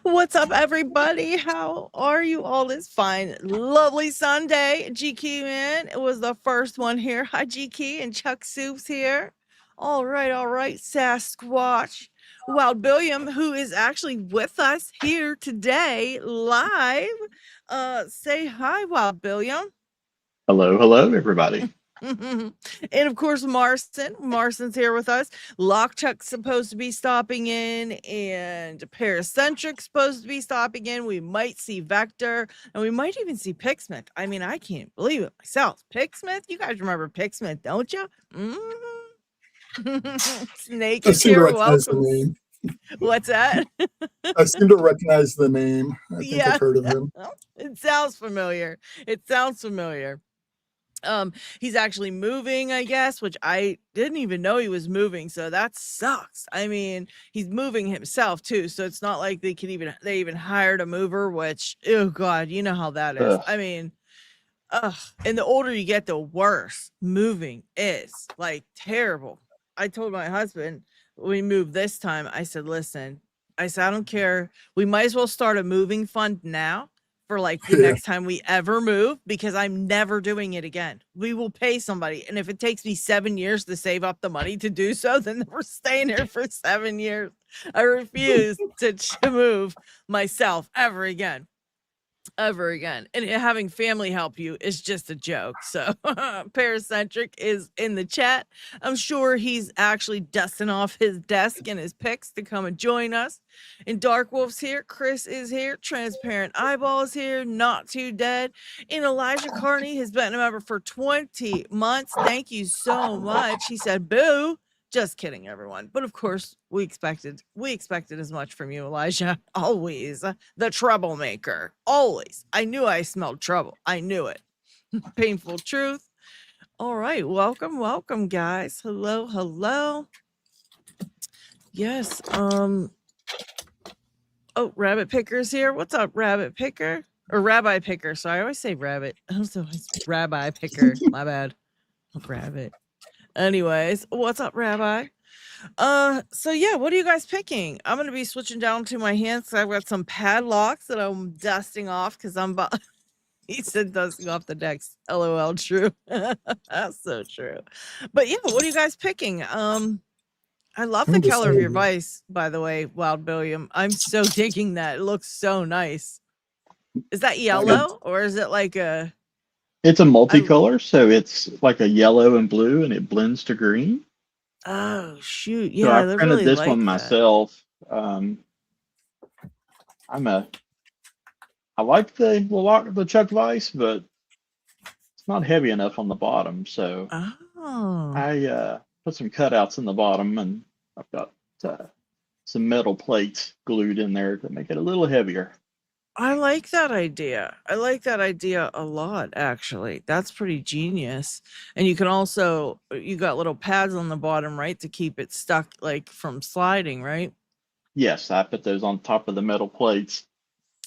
What's up, everybody? How are you all this fine, lovely Sunday? GK, man, it was the first one here. Hi, GK, and Chuck Soup's here. All right, Sasquatch. Wild Billiam, who is actually with us here today live. Say hi, Wild Billiam. Hello, hello, everybody. And of course, Marston. Marston's here with us. Lockchuck's supposed to be stopping in, and Paracentric's supposed to be stopping in. We might see Vector, and we might even see Picksmith. I mean, I can't believe it myself. Picksmith? You guys remember Picksmith, don't you? Snake I is seem to here. recognize the Welcome. name. What's that? I seem to recognize the name. I think Yeah, I've heard of him. it sounds familiar. It sounds familiar. He's actually moving, I guess, which I didn't even know he was moving, so that sucks. I mean, he's moving himself too, so it's not like they even hired a mover, which, oh god, you know how that is. Ugh. I mean, and the older you get, the worse moving is. Like, terrible. I told my husband when we moved this time, I said, listen, I said, I don't care. We might as well start a moving fund now for like the Yeah. next time we ever move, because I'm never doing it again. We will pay somebody. And if it takes me 7 years to save up the money to do so, then we're staying here for 7 years. I refuse to move myself ever again. Ever again. And having family help you is just a joke. So Paracentric is in the chat. I'm sure he's actually dusting off his desk and his picks to come and join us. And Dark Wolf's here. Chris is here. Transparent Eyeball is here. Not Too Dead. And Elijah Carney has been a member for 20 months. Thank you so much. He said, boo. Just kidding, everyone. But of course, we expected as much from you, Elijah. Always the troublemaker. Always. I knew I smelled trouble. I knew it. Painful truth. All right. Welcome, guys. Hello. Yes. Oh, Rabbit Picker's here. What's up, Rabbit Picker? Or Rabbi Picker. Sorry, I always say rabbit. Also, it's Rabbi Picker. My bad. Rabbit. Anyways, what's up, Rabbi? So yeah, what are you guys picking? I'm gonna be switching down to my hands. I've got some padlocks that I'm dusting off because he said dusting off the decks. LOL, true. That's so true. But yeah, what are you guys picking? I love the I'm color of your deciding. vice, by the way, Wild Billiam. I'm so digging that. It looks so nice. Is that yellow or is it like a It's a I multicolor, so it's like a yellow and blue, and it blends to green. oh shoot. So Yeah, I I printed really this one like that. myself. I'm a I like the Chuck Vice, but it's not heavy enough on the bottom, so Oh. I put some cutouts in the bottom, and I've got uh, some metal plates glued in there to make it a little heavier. I like that idea. I like that idea a lot, actually. That's pretty genius. And you can also, you got little pads on the bottom, right, to keep it stuck, like from sliding, right? Yes, I put those on top of the metal plates.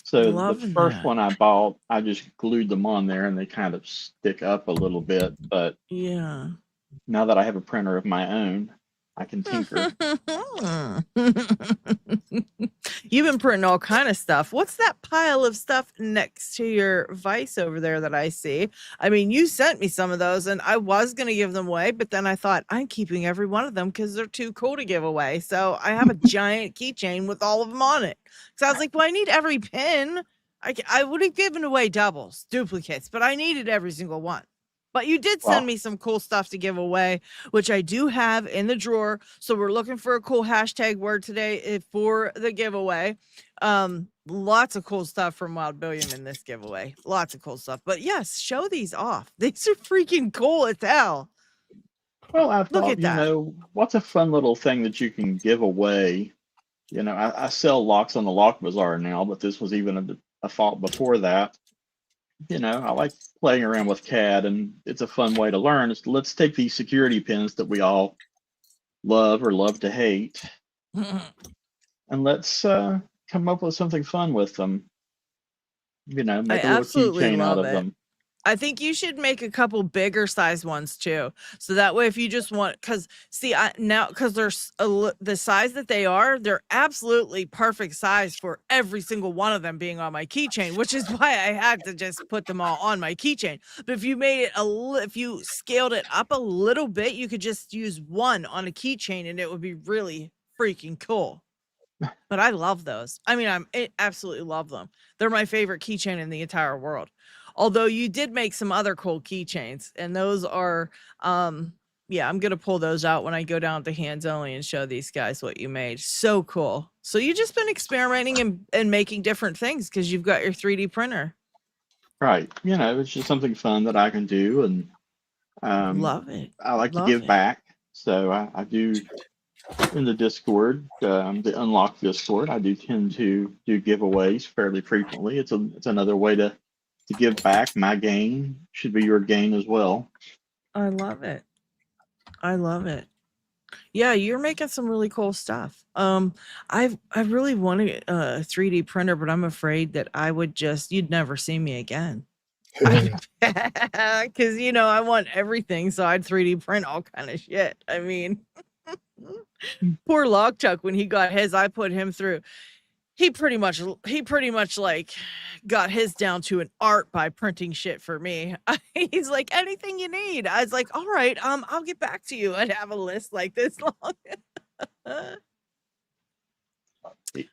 So the Loving first that. one I bought, I just glued them on there and they kind of stick up a little bit. But Yeah. now that I have a printer of my own, I can tinker. You've been printing all kind of stuff. What's that pile of stuff next to your vice over there that I see? I mean, you sent me some of those and I was going to give them away, but then I thought I'm keeping every one of them because they're too cool to give away. So I have a giant keychain with all of them on it. So I was like, well, I need every pin. I would have given away doubles, duplicates, but I needed every single one. But you did send Well, me some cool stuff to give away, which I do have in the drawer. So we're looking for a cool hashtag word today for the giveaway. Lots of cool stuff from Wild Billiam in this giveaway. Lots of cool stuff. But yes, show these off. These are freaking cool as hell. I Look thought, at that. what's a fun little thing that you can give away? I sell locks on the Lock Bazaar now, but this was even a thought before that. I like playing around with CAD, and it's a fun way to learn. Let's take these security pins that we all love or love to hate, and let's come up with something fun with them. I Make a little absolutely keychain out love of it. them. I think you should make a couple bigger size ones too. So that way, if you just want, because see, because there's the size that they are, they're absolutely perfect size for every single one of them being on my keychain, which is why I had to just put them all on my keychain. But if you made it if you scaled it up a little bit, you could just use one on a keychain and it would be really freaking cool. But I love those. I mean, I absolutely love them. They're my favorite keychain in the entire world. Although you did make some other cool keychains, and those are, yeah, I'm gonna pull those out when I go down to hands only and show these guys what you made. So cool. So you just been experimenting and making different things because you've got your 3D printer. Right. You know, it's just something fun that I can do, and Love it. I like to Love give it. back. So I do in the Discord, the Unlocked Discord. I do tend to do giveaways fairly frequently. It's another way to give back. My gain should be your gain as well. I love it. I love it. Yeah, you're making some really cool stuff. I really wanted a 3D printer, but I'm afraid that you'd never see me again. Because I want everything, so I'd 3D print all kind of shit. I mean, poor Lockchuck, when he got his, I put him through. He pretty much like got his down to an art by printing shit for me. He's like, anything you need. I was like, all right, I'll get back to you. I'd have a list like this long.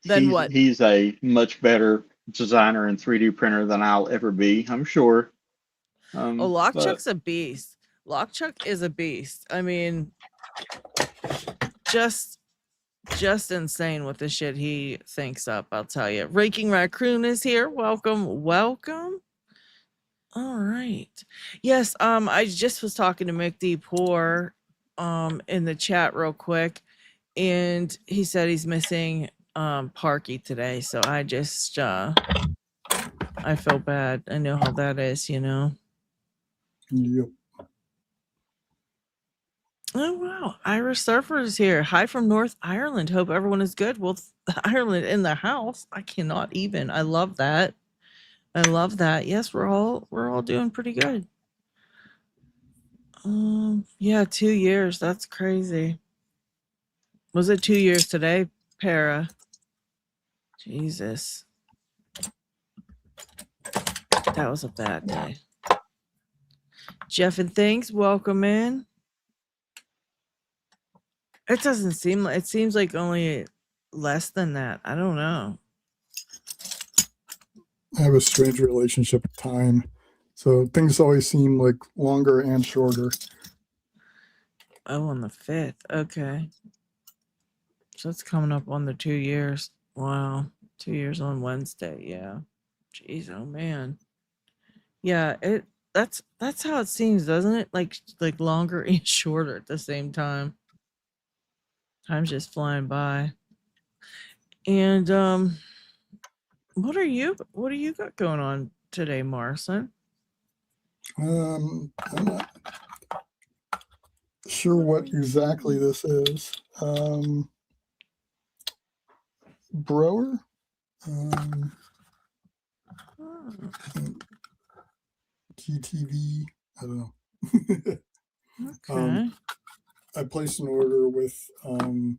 Then what? He's a much better designer and 3D printer than I'll ever be, I'm sure. Lockchuck's a beast. Lockchuck is a beast. I mean, just insane with the shit he thinks up, I'll tell you. Raking Raccoon is here. Welcome. All right. Yes, I just was talking to Mick D. Poor in the chat real quick, and he said he's missing Parky today, so I just I feel bad. I know how that is, Yep. Oh wow, Irish Surfer is here. Hi from North Ireland. Hope everyone is good. Well, Ireland in the house. I cannot even. I love that. Yes, we're all doing pretty good. Yeah, 2 years. That's crazy. Was it 2 years today, Para? Jesus. That was a bad day. Jeff and Things, welcome in. It doesn't seem like, it seems like only less than that. I don't know. I have a strange relationship with time. So things always seem like longer and shorter. Oh, on the 5th. Okay. So it's coming up on the 2 years. Wow. 2 years on Wednesday. Yeah. Jeez, oh man. Yeah, that's how it seems, doesn't it? Like longer and shorter at the same time. Time's just flying by. And what do you got going on today, Marson? I'm not sure what exactly this is. Brower? GTV? I don't know. Okay. I placed an order with I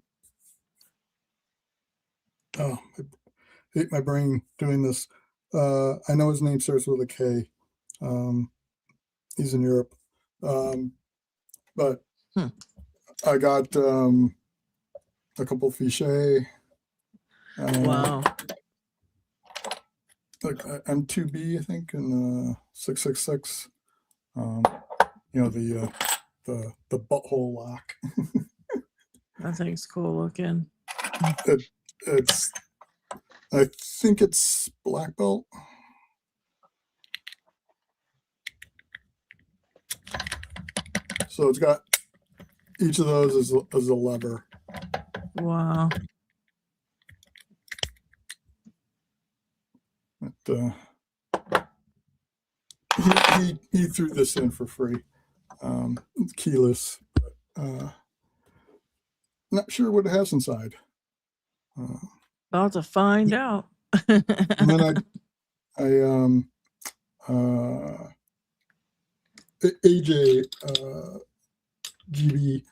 hate my brain doing this. I know his name starts with a K. He's in Europe. But I got a couple fiche. Wow. Like M2B, I think, and 666. The butthole lock. That thing's cool looking. I think it's black belt. So it's got each of those is a lever. Wow. But, he threw this in for free. It's keyless, but not sure what it has inside. About to find out. And then AJ GB,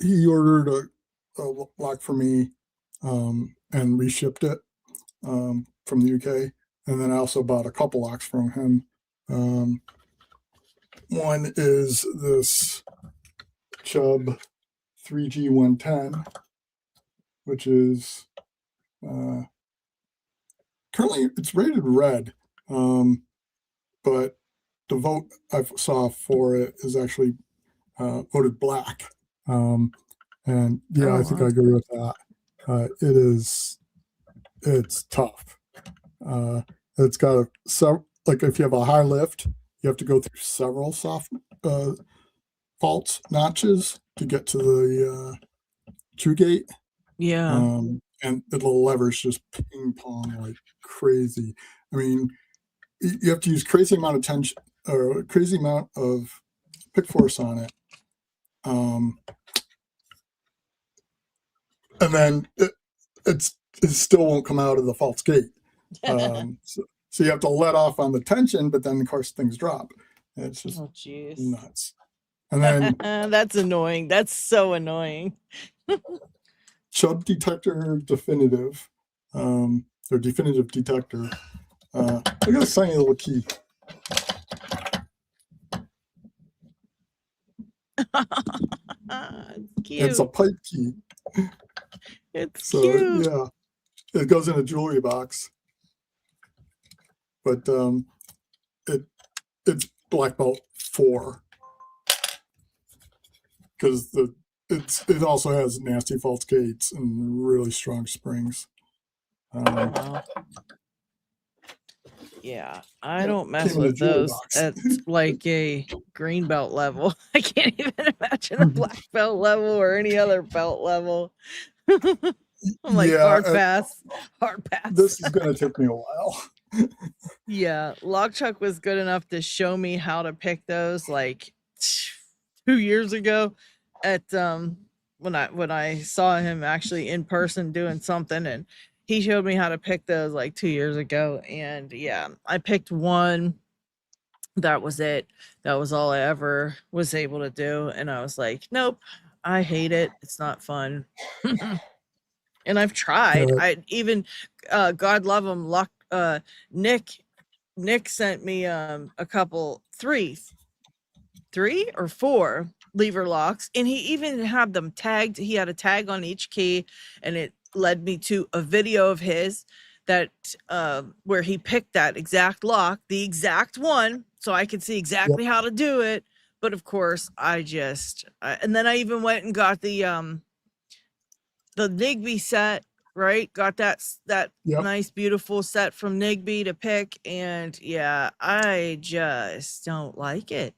he ordered a lock for me, and we shipped it from the UK. And then I also bought a couple locks from him. One is this Chubb 3G110, which is currently it's rated red, but the vote I saw for it is actually voted black. And yeah, I think I agree with that. It's tough. It's got like if you have a high lift, you have to go through several soft faults notches to get to the true gate. Yeah. And the little levers just ping pong like crazy. I mean, you have to use crazy amount of tension or crazy amount of pick force on it. And then it still won't come out of the false gate. So you have to let off on the tension, but then of course things drop. It's just nuts. And then that's annoying. That's so annoying. Chubb detector definitive, or definitive detector. Look at this tiny little key. Cute. It's a pipe key. It's so cute. Yeah, it goes in a jewelry box. But it's black belt 4 because it also has nasty false gates and really strong springs. Yeah, I don't mess with those at like a green belt level. I can't even imagine a black belt level or any other belt level. I'm like, hard pass. This is going to take me a while. Yeah, Lockchuck was good enough to show me how to pick those like 2 years ago at when I saw him actually in person doing something, and he showed me how to pick those like 2 years ago. And yeah, I picked one. That was it. That was all I ever was able to do. And I was like, nope, I hate it. It's not fun. And I've tried. I even God love him, Nick sent me a couple 3 or 4 lever locks, and he even had them tagged. He had a tag on each key, and it led me to a video of his that where he picked that exact lock, the exact one, so I could see exactly how to do it. But of course, and then I even went and got the Nigby set. Right, got that nice, beautiful set from Nigby to pick, and yeah, I just don't like it.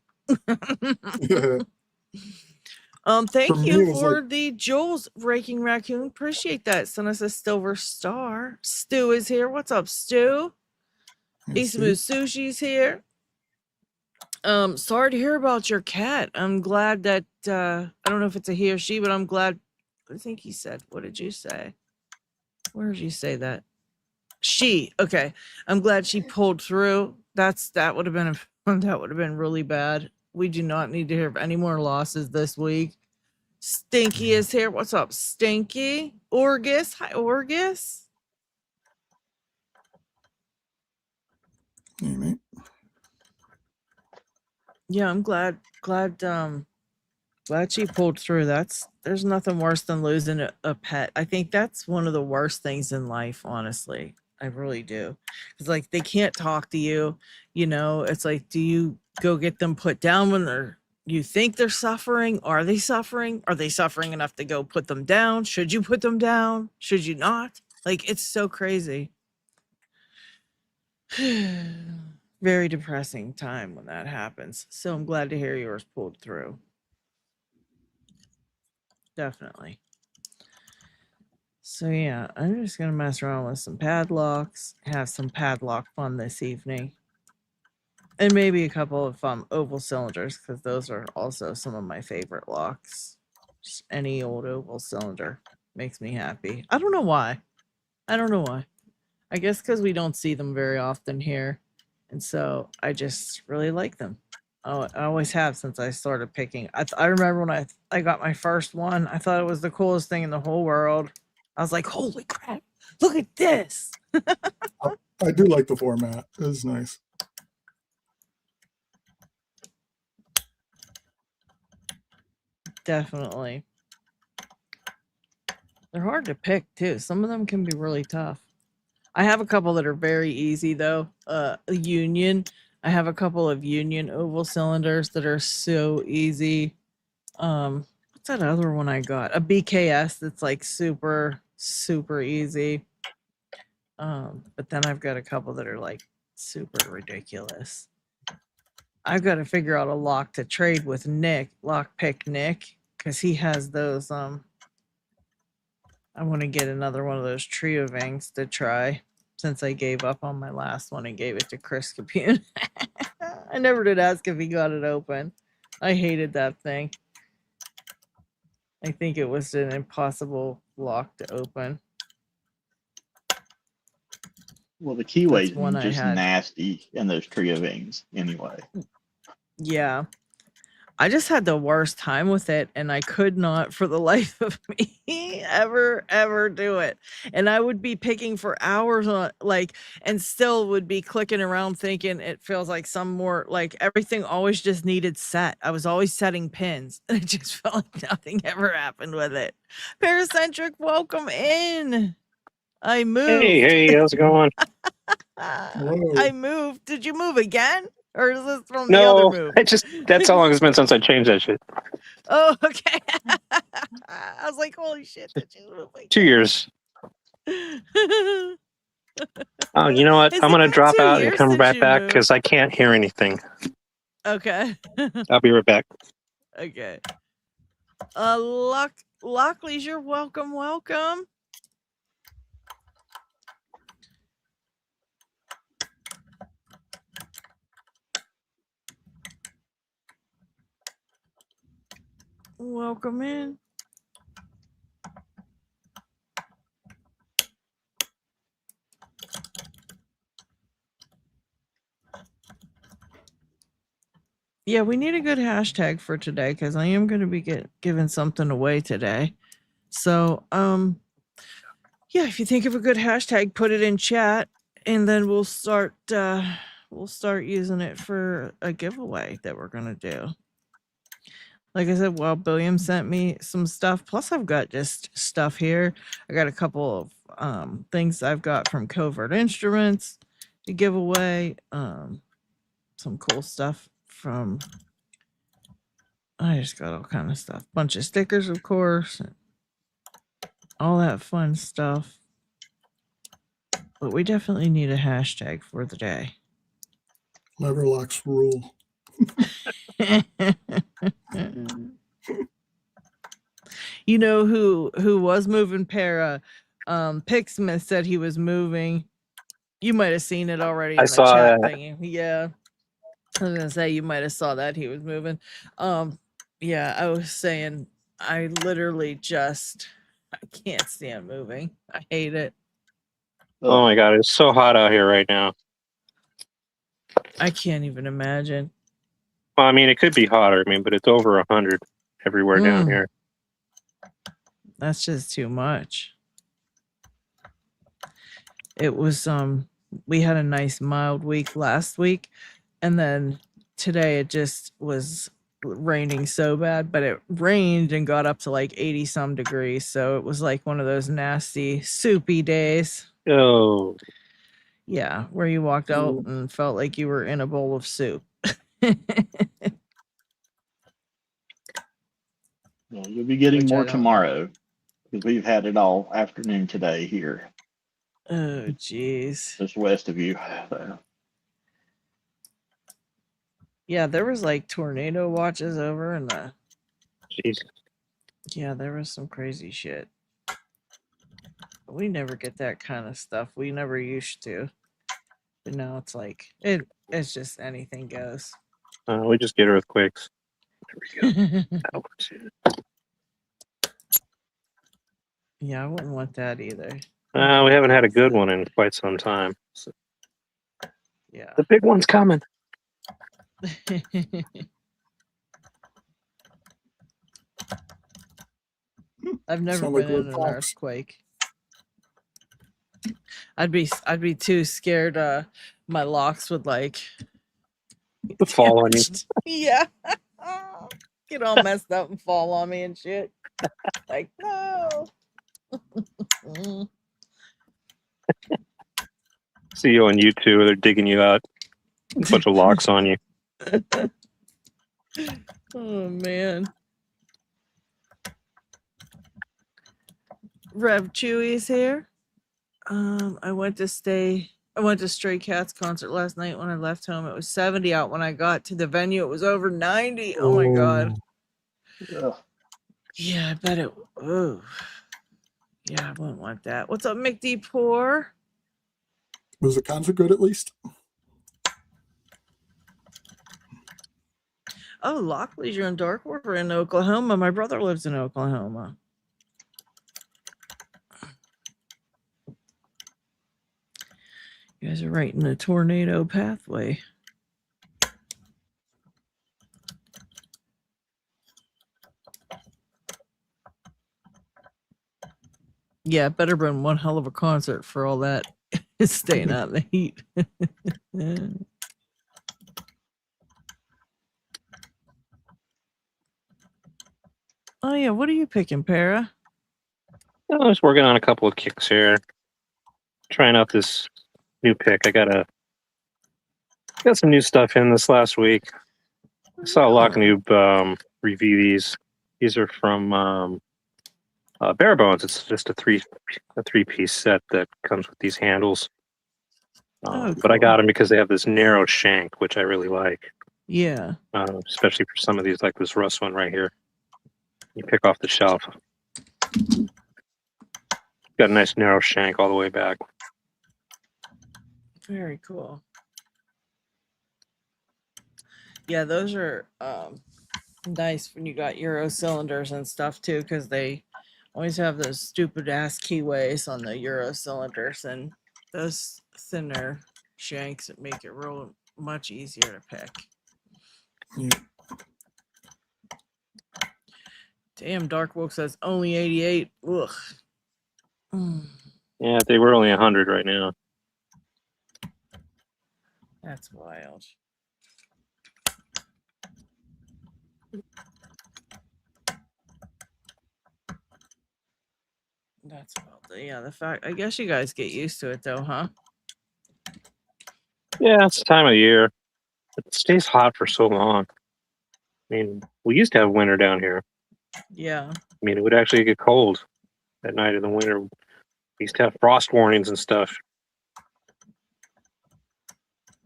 Thank you for the Jules Raking Raccoon. Appreciate that. Send us a silver star. Stu is here. What's up, Stu? Isamu Sushi's here. Sorry to hear about your cat. I'm glad that I don't know if it's a he or she, but I'm glad. I think he said. What did you say? Where did you say that? She. Okay. I'm glad she pulled through. That would have been really bad. We do not need to hear of any more losses this week. Stinky is here. What's up, Stinky? Orgus. Hi, Orgus. Hey, mate. Yeah, I'm glad she pulled through. There's nothing worse than losing a pet. I think that's one of the worst things in life, honestly. I really do. It's like they can't talk to you, it's like, do you go get them put down when you think they're suffering? Are they suffering? Are they suffering enough to go put them down? Should you put them down? Should you not? Like, it's so crazy. Very depressing time when that happens. So I'm glad to hear yours pulled through. Definitely. So yeah, I'm just gonna mess around with some padlocks, have some padlock fun this evening, and maybe a couple of oval cylinders, because those are also some of my favorite locks. Just any old oval cylinder makes me happy. I don't know why. I guess because we don't see them very often here. And so I just really like them. I always have since I started picking. I remember when I got my first one, I thought it was the coolest thing in the whole world. I was like, holy crap, look at this. I do like the format. It's nice. Definitely. They're hard to pick too. Some of them can be really tough. I have a couple that are very easy though. Union. I have a couple of Union oval cylinders that are so easy. What's that other one I got? A BKS that's like super easy. But then I've got a couple that are like super ridiculous. I've got to figure out a lock to trade with Nick, Lockpick Nick, because he has those. I want to get another one of those trio vangs to try since I gave up on my last one and gave it to Chris Capune. I never did ask if he got it open. I hated that thing. I think it was an impossible lock to open. Well, the keyways one are I just had. nasty in those trio vangs anyway. Yeah. I just had the worst time with it, and I could not for the life of me ever do it. And I would be picking for hours on and still would be clicking around thinking it feels like some more like everything always just needed set. I was always setting pins. And it just felt like nothing ever happened with it. Paracentric, welcome in. I moved. Hey, how's it going? I moved. Did you move again? Or is this from the other No, move? that's how long it's been since I changed that shit. Oh, okay. I was like, holy shit, did you move again? 2 years. Oh, you know what? Has I'm it going to been drop 2 out and years come since right you back moved? because I can't hear anything. Okay. I'll be right back. Okay. Lock Leisure, welcome. Welcome in. Yeah, we need a good hashtag for today because I am going to be giving something away today. So, yeah, if you think of a good hashtag, put it in chat, and then we'll start using it for a giveaway that we're gonna do. Like I said, well, Billiam sent me some stuff. Plus, I've got just stuff here. I got a couple of things I've got from Covert Instruments to give away. Some cool stuff from. I just got all kind of stuff. Bunch of stickers, of course. All that fun stuff. But we definitely need a hashtag for the day. Leverlocks rule. You know who was moving para? Picksmith said he was moving. You might have seen it already in I the saw chat that. thingy. Yeah. I was gonna say you might have saw that he was moving. Yeah, I was saying I literally I can't stand moving. I hate it. Oh my God, it's so hot out here right now. I can't even imagine. Well, I mean, it could be hotter. I mean, but it's over 100 everywhere down here. That's just too much. It was we had a nice mild week last week, and then today it just was raining so bad, but it rained and got up to like 80 some degrees, so it was like one of those nasty soupy days. Oh. Yeah, where you walked out and felt like you were in a bowl of soup. Well, you'll be getting more tomorrow because we've had it all afternoon today here. Oh, jeez. Just west of you. So. Yeah, there was like tornado watches over in the. Jeez. Yeah, there was some crazy shit. We never get that kind of stuff. We never used to. But now it's like it's just anything goes. We just get earthquakes. There we go. Yeah, I wouldn't want that either. We haven't had a good one in quite some time. So. Yeah. The big one's coming. I've never Sound been like Red in an Fox. earthquake. I'd be too scared. My locks would like The fall on you. Yeah. Get all messed up and fall on me and shit. Like, no. See you on YouTube. They're digging you out. A bunch of locks on you. Oh man. Rev Chewy's here. I went to Stray Cats concert last night. When I left home, it was 70 out. When I got to the venue, it was over 90. Oh my god. Ugh. Yeah, I bet it. Oh, yeah, I wouldn't want that. What's up, McD Poor? Was the concert good at least? Oh, Lock Leisure and Dark were in Oklahoma. My brother lives in Oklahoma. You guys are right in the tornado pathway. Yeah, better been one hell of a concert for all that staying out in the heat. Oh yeah, what are you picking, Para? I was working on a couple of kicks here. Trying out this new pick. I got some new stuff in this last week. I saw Lock Noob review these. These are from Bare Bones. It's just a three-piece set that comes with these handles. But I got them because they have this narrow shank, which I really like. Yeah. Especially for some of these, like this Russ one right here. You pick off the shelf. Got a nice narrow shank all the way back. Very cool. Yeah, those are nice when you got Euro cylinders and stuff too, because they always have those stupid ass keyways on the Euro cylinders, and those thinner shanks that make it real much easier to pick. Yeah. Damn, Dark Wolf says only 88. Ugh. Yeah, they were only 100 right now. That's wild. That's wild. Yeah, the fact, I guess you guys get used to it though, huh? Yeah, it's the time of year. It stays hot for so long. I mean, we used to have winter down here. Yeah. I mean, it would actually get cold at night in the winter. We used to have frost warnings and stuff.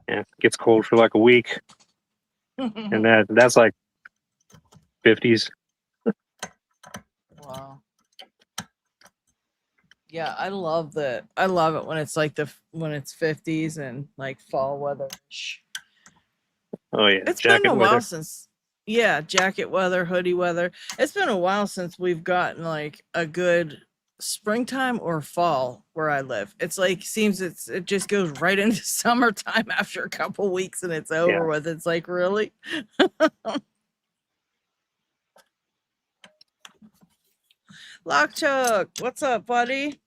Yeah, it gets cold for like a week. And that's like 50s. Wow. Yeah, I love it when it's like when it's 50s and like fall weather. Oh yeah, It's jacket been a weather. while since, yeah, jacket weather, hoodie weather. It's been a while since we've gotten like a good springtime or fall where I live. It's like it just goes right into summertime after a couple weeks and it's over with. It's like, really? Lockchuck, what's up, buddy?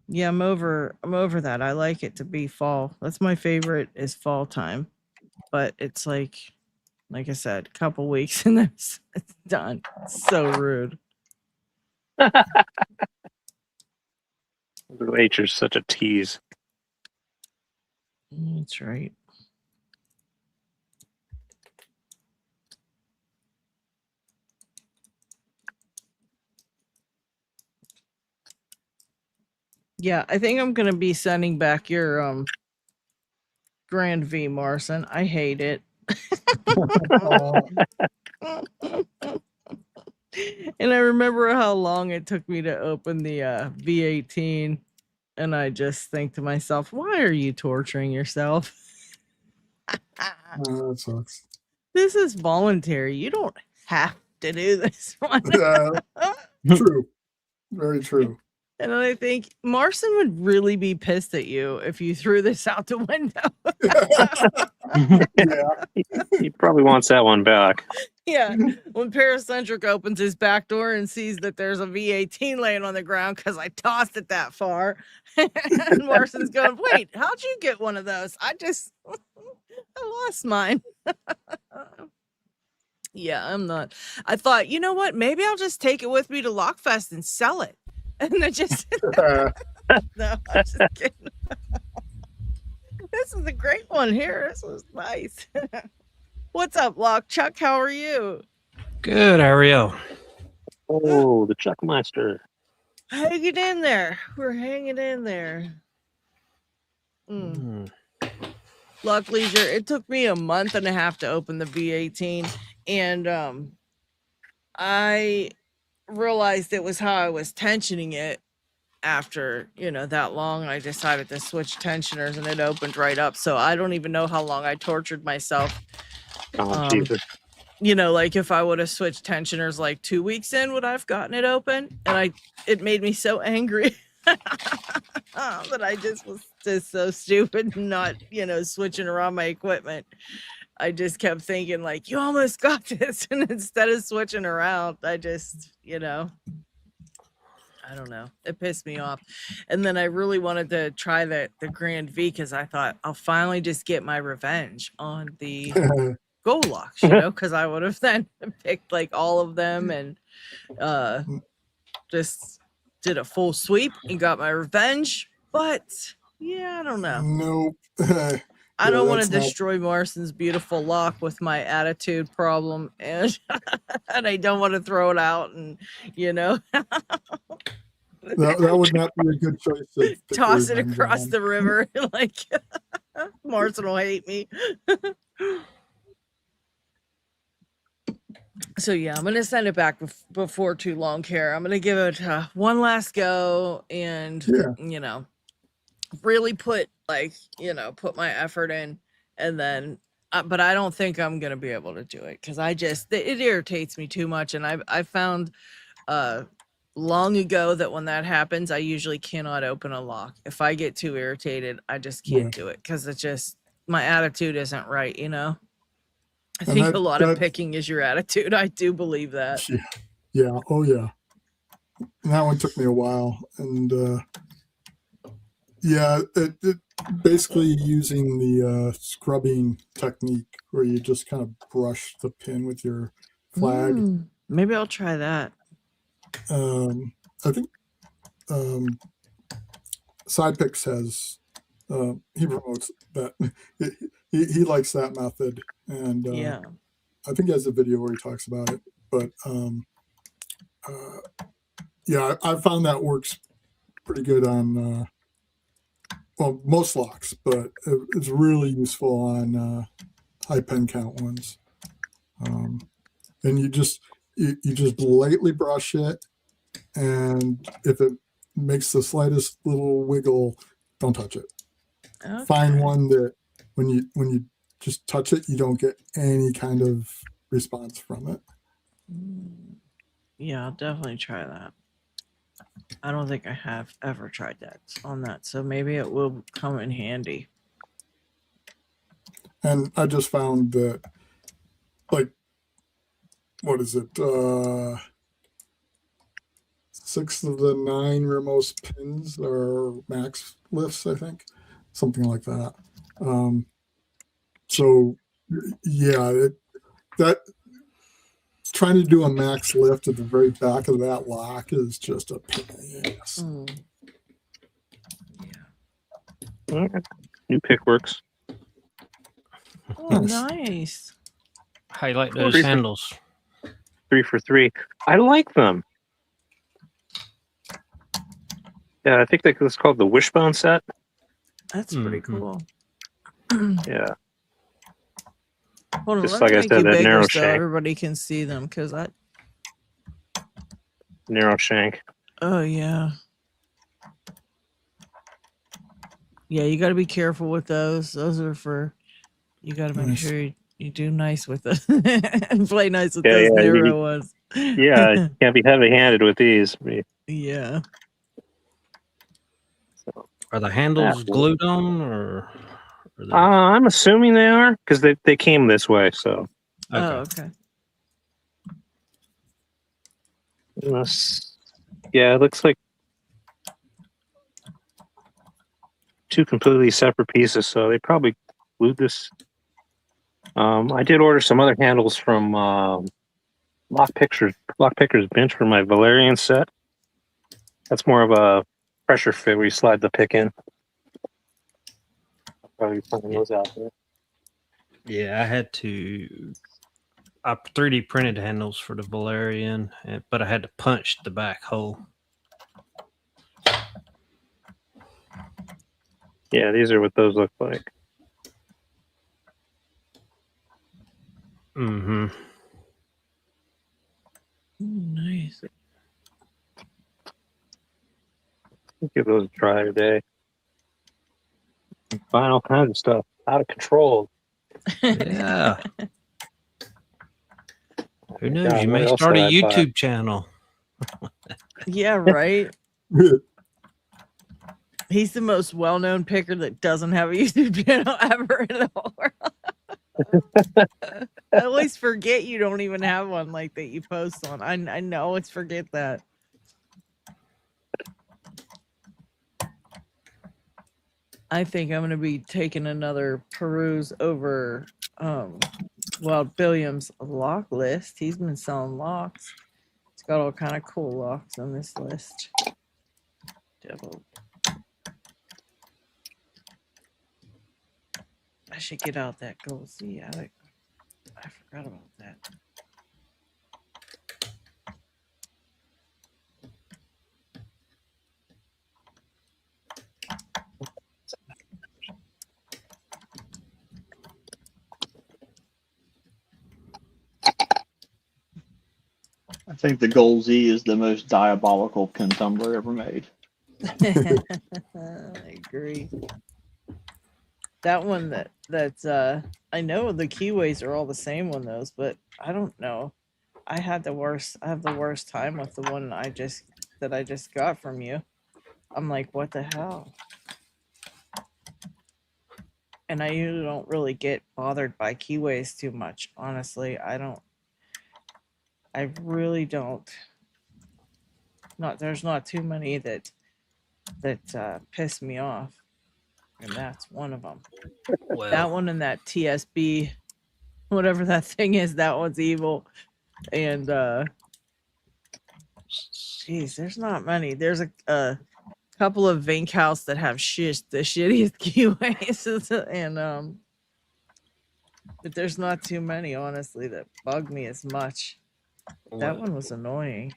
Yeah, I'm over that. I like it to be fall. That's my favorite, is fall time. But it's like I said, a couple weeks and then it's done. So rude. Nature's such a tease. That's right. Yeah, I think I'm gonna be sending back your Grand V, Morrison. I hate it. And I remember how long it took me to open the V18, and I just think to myself, why are you torturing yourself? That sucks. This is voluntary. You don't have to do this one. True. Very true. And I think Marson would really be pissed at you if you threw this out the window. Yeah. He probably wants that one back. Yeah. When Paracentric opens his back door and sees that there's a V18 laying on the ground because I tossed it that far. And Marson's going, wait, how'd you get one of those? I lost mine. Yeah, I'm not. I thought, you know what? Maybe I'll just take it with me to Lockfest and sell it. And then just no, I'm just kidding. This is a great one here. This was nice. What's up, Lock Chuck? How are you? Good, how are you? Oh, the Chuckmeister. Hanging in there. We're hanging in there. Luck Leisure. It took me a month and a half to open the V18, and I realized it was how I was tensioning it. After that long, I decided to switch tensioners, and it opened right up. So I don't even know how long I tortured myself. Oh, Jesus. Like if I would have switched tensioners like 2 weeks in, would I have gotten it open? And it made me so angry that I just was just so stupid, not switching around my equipment. I just kept thinking like, you almost got this, and instead of switching around, I just I don't know. It pissed me off. And then I really wanted to try the Grand V because I thought I'll finally just get my revenge on the Gold Locks, because I would have then picked like all of them and just did a full sweep and got my revenge. But yeah, I don't know. Nope. I don't want to destroy Marson's beautiful lock with my attitude problem, and and I don't want to throw it out, and that would not be a good choice. To toss it across the river. Like Marson will hate me. So yeah, I'm gonna send it back before too long. Here, I'm gonna give it one last go, and really put put my effort in, and then but I don't think I'm gonna be able to do it because it irritates me too much, and I found long ago that when that happens, I usually cannot open a lock. If I get too irritated, I just can't do it because it's just my attitude isn't right. I think a lot of picking is your attitude. I do believe that. Yeah. Oh yeah. And that one took me a while, and it basically using the scrubbing technique where you just kind of brush the pin with your flag. Maybe I'll try that. I think Sidepicks has he promotes that. He likes that method, and I think he has a video where he talks about it. But I found that works pretty good on most locks, but it's really useful on high pen count ones. And you just lightly brush it, and if it makes the slightest little wiggle, don't touch it. Okay. Find one that when you just touch it, you don't get any kind of response from it. Yeah, I'll definitely try that. I don't think I have ever tried that on that, so maybe it will come in handy. And I just found that, like, what is it? 6 of the 9 rearmost pins are max lifts, I think, something like that. So yeah, that trying to do a max lift at the very back of that lock is just a pain in the ass. Yeah. New pick works. Oh, nice. Highlight those handles. 3 for 3. I like them. Yeah, I think that's called the Wishbone set. That's pretty cool. Yeah. Hold on, just like I said, that narrow so shank. Everybody can see them because I. Narrow shank. Oh yeah. Yeah, you got to be careful with those. Those are for. You got to make sure you do nice with it and play nice with those narrow ones. Yeah, you can't be heavy-handed with these. Yeah. Are the handles glued on, or I'm assuming they are because they came this way. So Oh, okay? okay. Yeah, it looks like two completely separate pieces. So they probably glued this. I did order some other handles from Lockpicker's bench for my Valerian set. That's more of a pressure fit where you slide the pick in. I'll probably find those out there. Yeah, I 3D printed handles for the Valerian, but I had to punch the back hole. Yeah, these are what those look like. Mm-hmm. Nice. Give those a try today. Find all kinds of stuff out of control. Yeah. Who knows? God, You what may else start a did I buy? YouTube channel. Yeah, right. He's the most well-known picker that doesn't have a YouTube channel ever in the whole world. I always forget you don't even have one like that you post on. I always forget that. I think I'm going to be taking another peruse over Wild Billiam's lock list. He's been selling locks. It's got all kind of cool locks on this list. Devil. I should get out that gold Z. I forgot about that. I think the Gold Z is the most diabolical pin tumbler ever made. I agree. That one that's I know the keyways are all the same on those, but I don't know. I have the worst time with the one I just got from you. I'm like, what the hell? And I usually don't really get bothered by keyways too much. Honestly, I really don't. There's not too many that piss me off, and that's one of them. Well, That one and that TSB, whatever that thing is, that one's evil. And geez, there's not many. There's a couple of Vink House that have the shittiest keyways, and but there's not too many, honestly, that bug me as much. That one was annoying.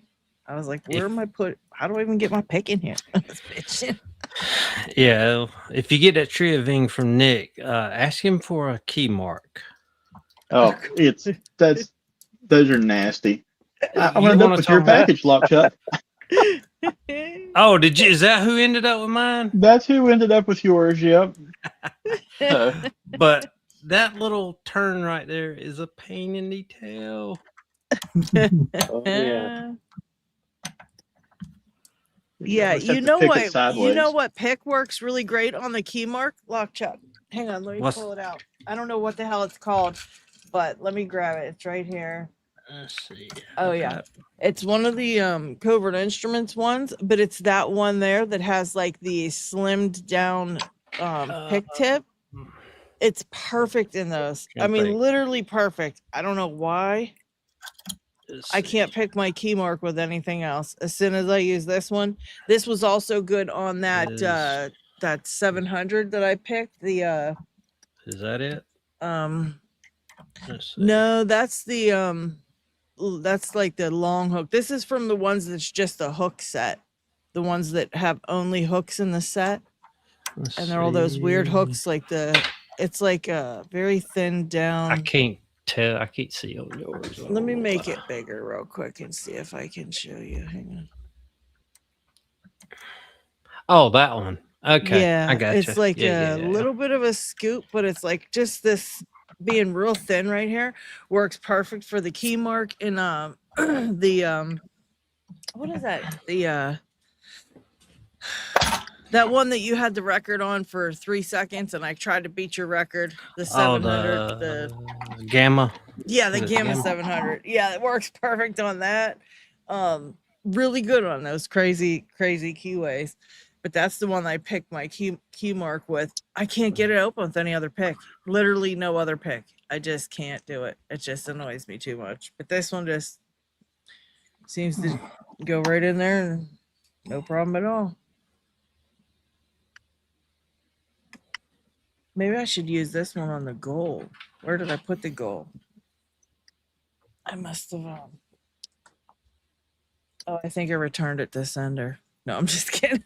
I was like, how do I even get my pick in here? This bitch. yeah. If you get that tree of Ving from Nick, ask him for a key mark. Oh, those are nasty. I'm You gonna wanna look with your talk about- package, Lockchuck. Oh, is that who ended up with mine? That's who ended up with yours. Yep. But that little turn right there is a pain in the tail. Oh, yeah. Yeah, Just have you to know pick it what? You sideways. know what pick works really great on the key mark? Lockchuck. Hang on, let me What's- pull it out. I don't know what the hell it's called, but let me grab it. It's right here. Let's see. Oh yeah. It's one of the Covert Instruments ones, but it's that one there that has like the slimmed down pick tip. It's perfect in those. I mean, literally perfect. I don't know why. I can't pick my key mark with anything else. As soon as I use this one, this was also good on that that 700 that I picked. The Is that it? no, that's the that's like the long hook. This is from the ones that's just a hook set. The ones that have only hooks in the set. And they're all those weird hooks, like it's like a very thin down. I can't tell. I can't see on yours. Let me make it bigger real quick and see if I can show you. Hang on. Oh, that one. Okay. Yeah, I got it's like a little bit of a scoop, but it's like just this being real thin right here works perfect for the key mark and the what is that? The That one that you had the record on for 3 seconds, and I tried to beat your record, the Oh, 700. the Gamma. Yeah, the Is it Gamma Gamma? 700. Yeah, it works perfect on that. Really good on those crazy keyways. But that's the one I picked my key mark with. I can't get it open with any other pick. Literally no other pick. I just can't do it. It just annoys me too much. But this one just seems to go right in there and no problem at all. Maybe I should use this one on the goal. Where did I put the goal? I must have. Oh, I think I returned it to sender. No, I'm just kidding.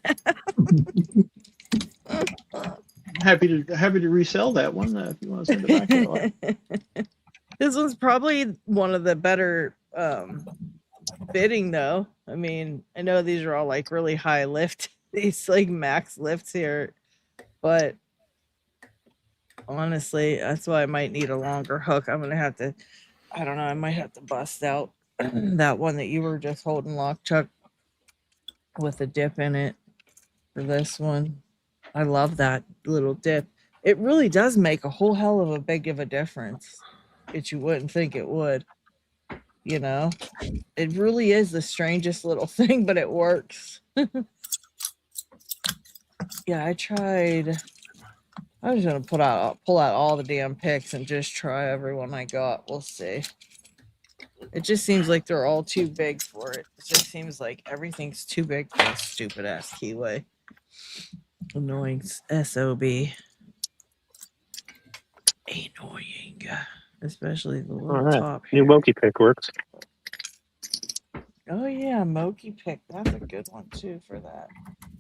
Happy to resell that one if you want to send it back. This one's probably one of the better bidding, though. I mean, I know these are all like really high lift, these like max lifts here, but honestly, that's why I might need a longer hook. I'm gonna have to, I don't know, I might have to bust out that one that you were just holding, Lock Chuck, with a dip in it for this one. I love that little dip. It really does make a whole hell of a big of a difference. That you wouldn't think it would. You know, it really is the strangest little thing, but it works. Yeah, I tried. I was gonna pull out all the damn picks and just try everyone I got. We'll see. It just seems like they're all too big for it. It just seems like everything's too big for this stupid ass keyway. Annoying SOB. Annoying. Especially the little All right. top New here. Moki pick works. Oh yeah, Moki pick. That's a good one too for that.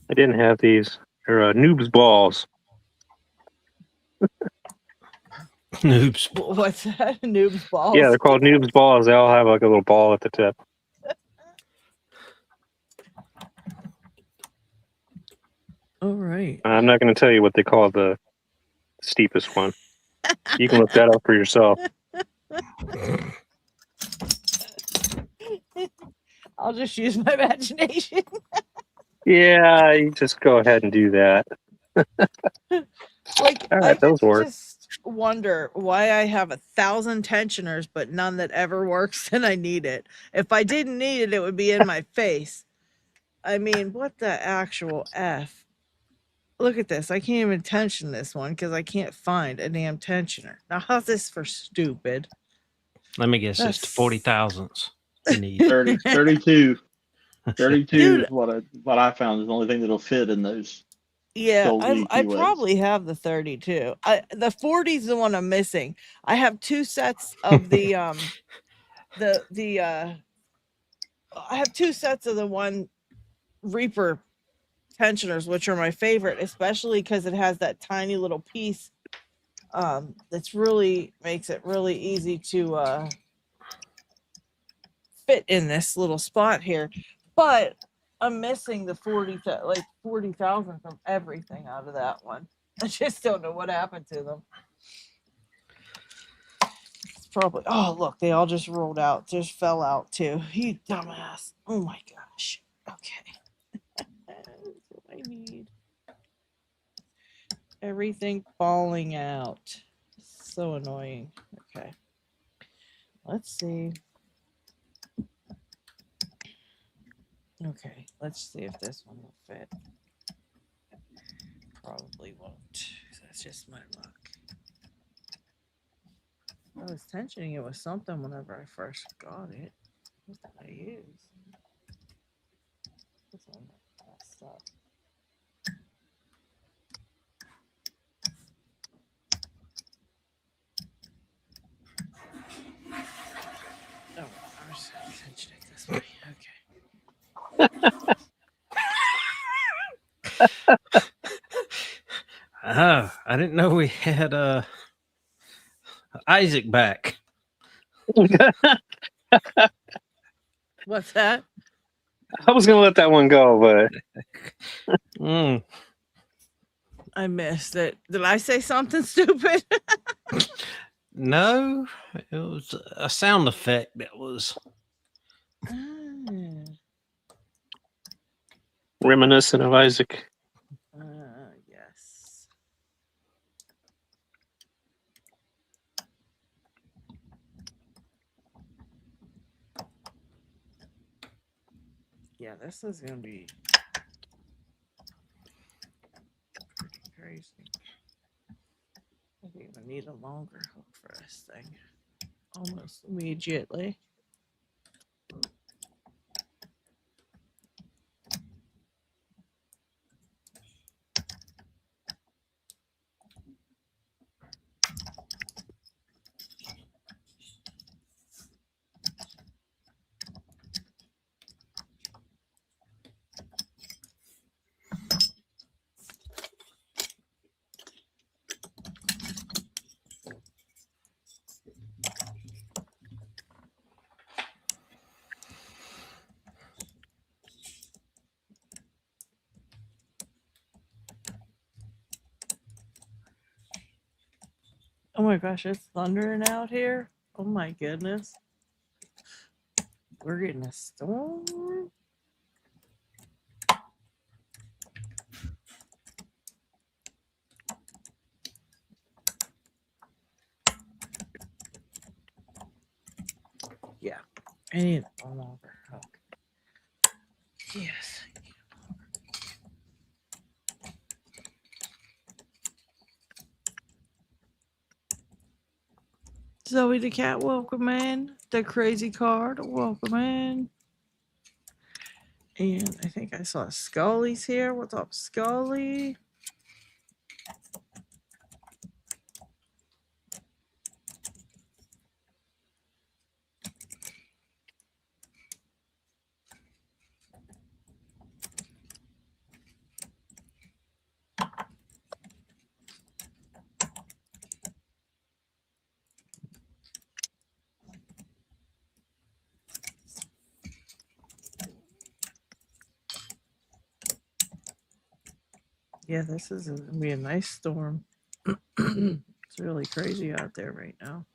I didn't have these. They're noobs balls. Noobs. What's that? Noobs balls. Yeah, they're called noobs balls. They all have like a little ball at the tip. All right. I'm not going to tell you what they call the steepest one. You can look that up for yourself. I'll just use my imagination. Yeah, you just go ahead and do that. Like, All I right, those work. just wonder why I have 1,000 tensioners, but none that ever works, and I need it. If I didn't need it, it would be in my face. I mean, what the actual F? Look at this. I can't even tension this one because I can't find a damn tensioner. Now, how's this for stupid? Let me guess. It's That's- the 40 thousandths. You need 32 Dude. is what I found is the only thing that'll fit in those. Yeah, Gold I keyways. probably have the 32. The 40 is the one I'm missing. I have 2 sets of the I have 2 sets of the one Reaper tensioners, which are my favorite, especially because it has that tiny little piece that's really makes it really easy to fit in this little spot here. But I'm missing the 40,000 from everything out of that one. I just don't know what happened to them. It's probably, oh look, they all just rolled out, just fell out too. You dumbass. Oh my gosh. Okay. That's what I need. Everything falling out. So annoying. Okay. Let's see. Okay, let's see if this one will fit. Probably won't. That's just my luck. I was tensioning it with something whenever I first got it. What did I use? This one messed up. Oh, I was tensioning this way. Okay. I didn't know we had Isaac back. What's that? I was going to let that one go, but I missed it. Did I say something stupid? No, it was a sound effect that was. reminiscent of Isaac. Yeah, this is gonna be pretty crazy. I think I need a longer hook for this thing. Almost immediately. Oh my gosh, it's thundering out here. Oh my goodness. We're getting a storm. Yeah, I need a longer hook. Yes. Zoe the cat, welcome in. The crazy card, welcome in. And I think I saw Scully's here. What's up, Scully? Yeah, this is gonna be a nice storm. It's really crazy out there right now.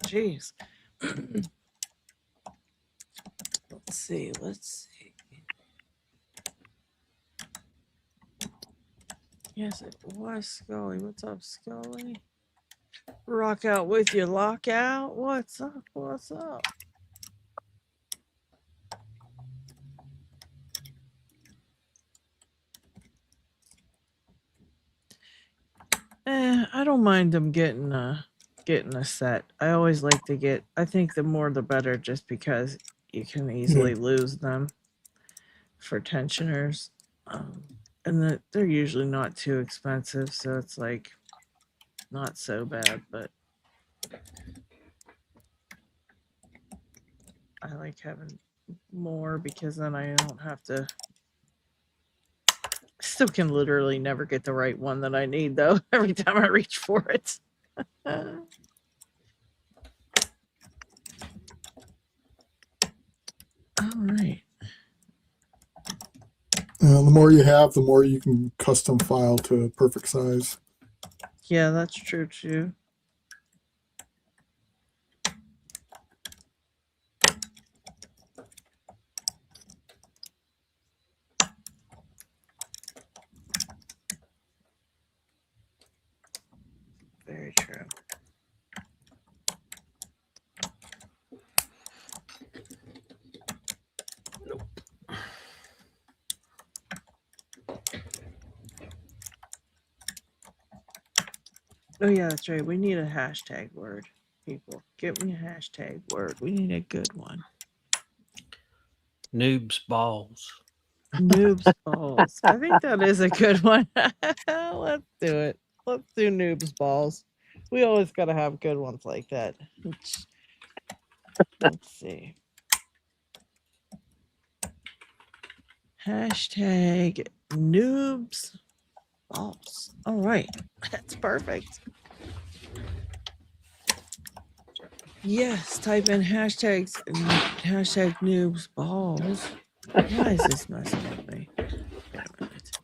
Jeez. Let's see. Let's see. Yes, it was Scully. What's up, Scully? Rock out with your lockout. What's up? What's up? I don't mind them getting a set. I always like to get. I think the more the better, just because you can easily lose them for tensioners, and they're usually not too expensive, so it's like not so bad. But I like having more because then I don't have to. I still can literally never get the right one that I need though. Every time I reach for it. All right. The more you have, the more you can custom file to perfect size. Yeah, that's true too. Very true. Oh yeah, that's right. We need a hashtag word. People, give me a hashtag word. We need a good one. Noobs balls. Noobs balls. I think that is a good one. Let's do it. Let's do noobs balls. We always got to have good ones like that. Let's see. Hashtag noobs balls. All right. That's perfect. Yes, type in hashtag noobs balls. Why is this messing with me? Wait a minute.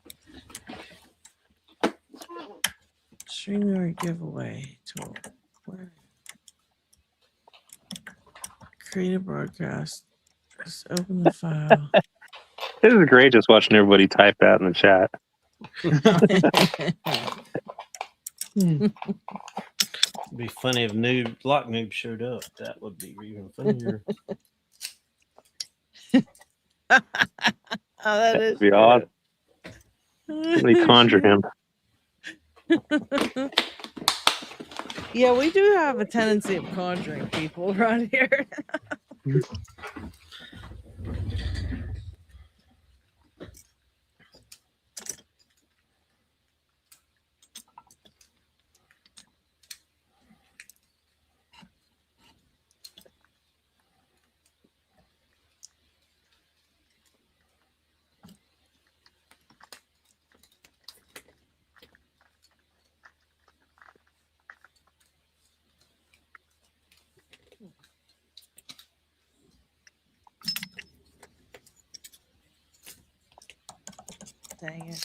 Streamyard giveaway tool. Where? Create a broadcast. Just open the file. This is great just watching everybody type that in the chat. It'd be funny if Lock Noob showed up. That would be even funnier. Oh, that is That'd be odd. Somebody conjure him. Yeah, we do have a tendency of conjuring people around here. Dang it.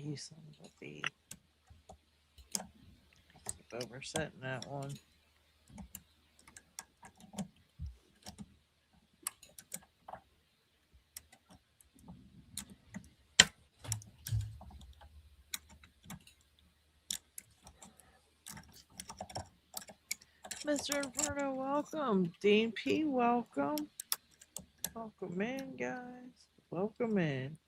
You son of a bee. Keep oversetting that one. Mr. Inferno, welcome. Dean P, welcome. Welcome in, guys. Welcome in.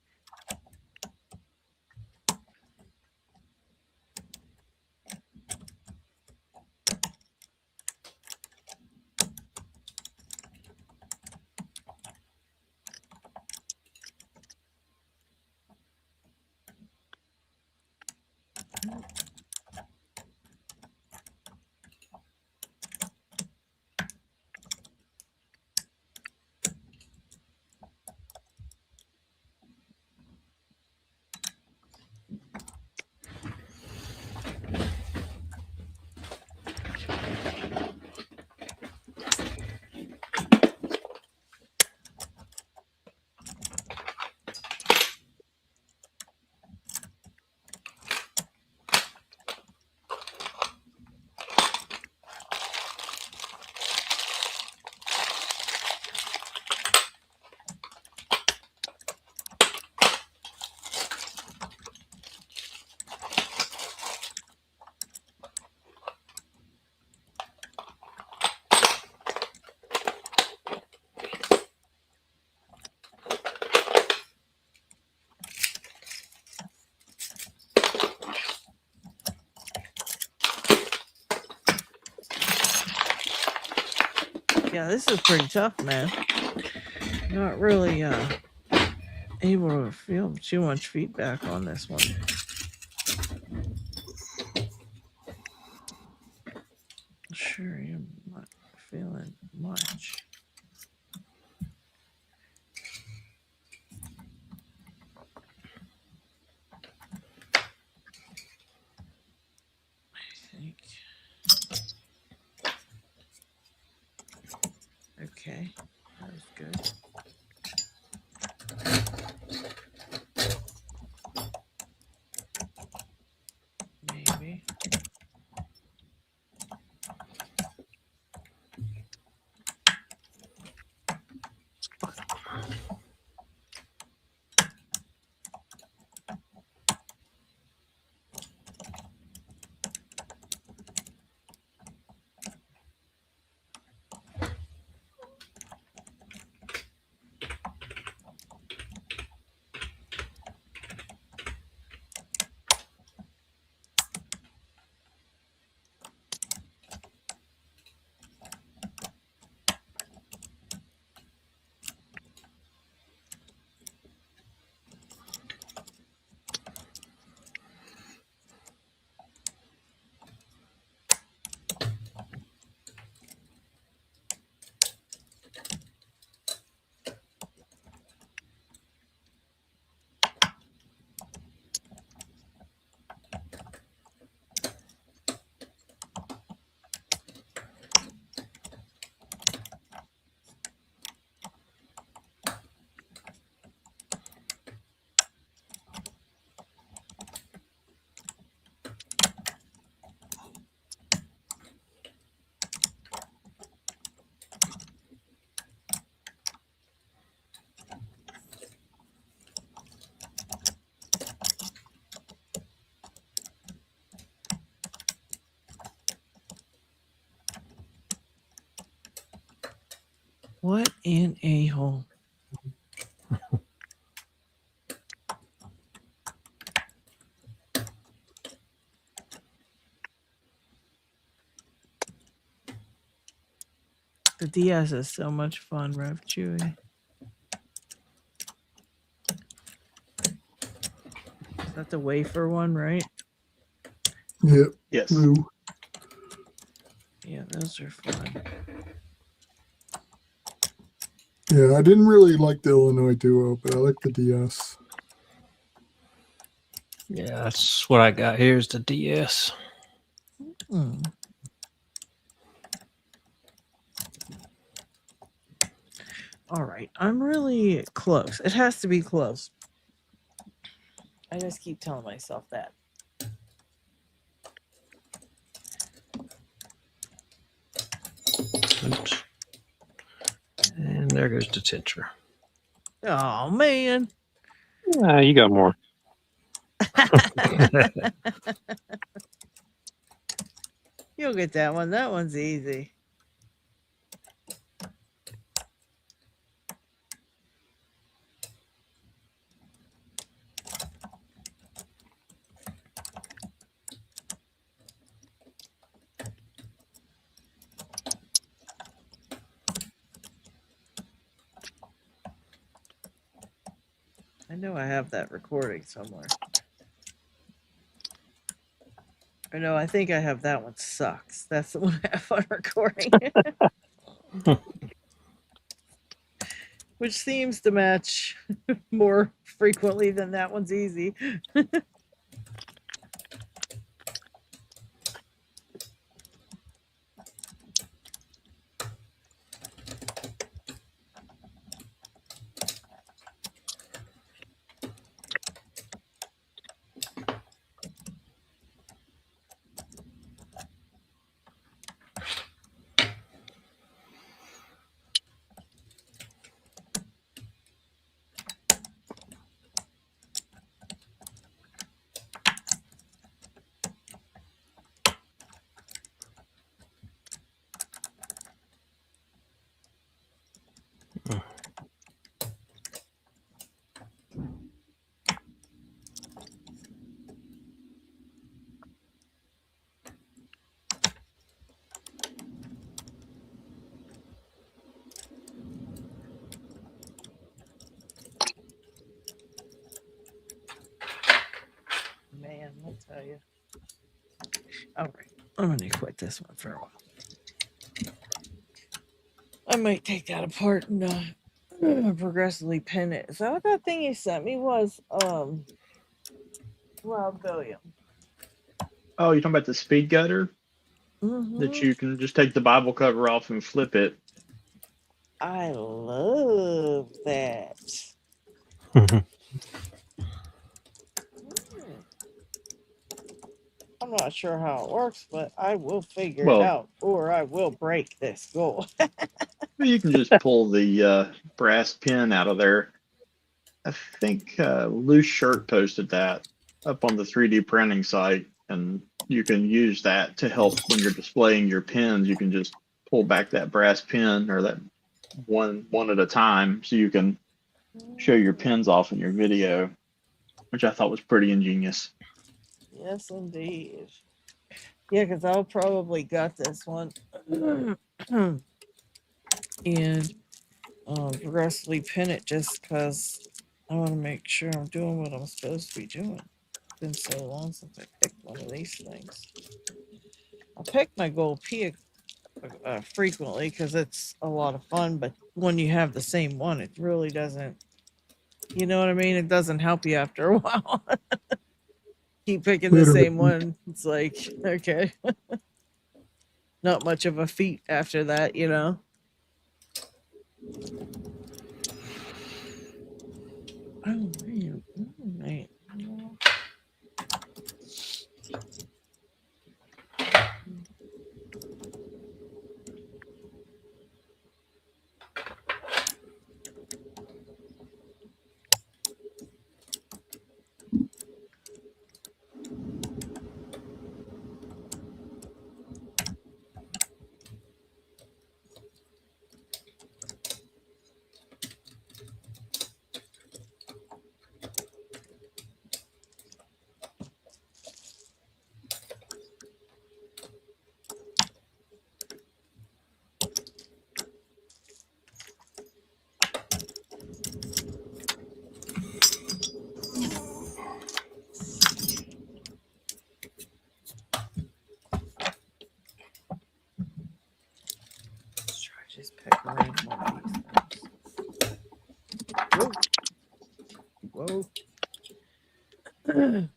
Yeah, this is pretty tough, man. Not really able to feel too much feedback on this one. Sure, I'm not feeling much. I think. Okay, that was good. What an a-hole. The DS is so much fun, Rev Chewy. Is that the wafer one, right? Yep. Yes. Blue. Yeah, those are fun. Yeah, I didn't really like the Illinois Duo, but I like the DS. Yeah, that's what I got here is the DS. Hmm. All right, I'm really close. It has to be close. I just keep telling myself that. Oops. And there goes the tensor. Oh man. You got more. You'll get that one. That one's easy. I know I have that recording somewhere. I know, I think I have that one sucks. That's the one I have on recording. Which seems to match more frequently than that one's easy. Man, I'll tell you. All right, I'm gonna quit this one for a while. I might take that apart and progressively pin it. Is that what that thing you sent me was? Wild Billiam. Oh, you're talking about the speed gutter that you can just take the Bible cover off and flip it. I love that. I'm not sure how it works, but I will figure it Well, out, or I will break this goal. you can just pull the brass pin out of there. I think Loose Shirt posted that up on the 3D printing site, and you can use that to help when you're displaying your pins. You can just pull back that brass pin or that one at a time, so you can show your pins off in your video, which I thought was pretty ingenious. Yes, indeed. Yeah, because I'll probably gut this one and progressively pin it just because I want to make sure I'm doing what I'm supposed to be doing. It's been so long since I picked one of these things. I pick my gold P frequently because it's a lot of fun, but when you have the same one, it really doesn't, you know what I mean? It doesn't help you after a while. Keep picking the Later. same one. It's like, okay. Not much of a feat after that, you know? Oh, man. Oh, man. find one of these things. Whoa. Whoa. Okay.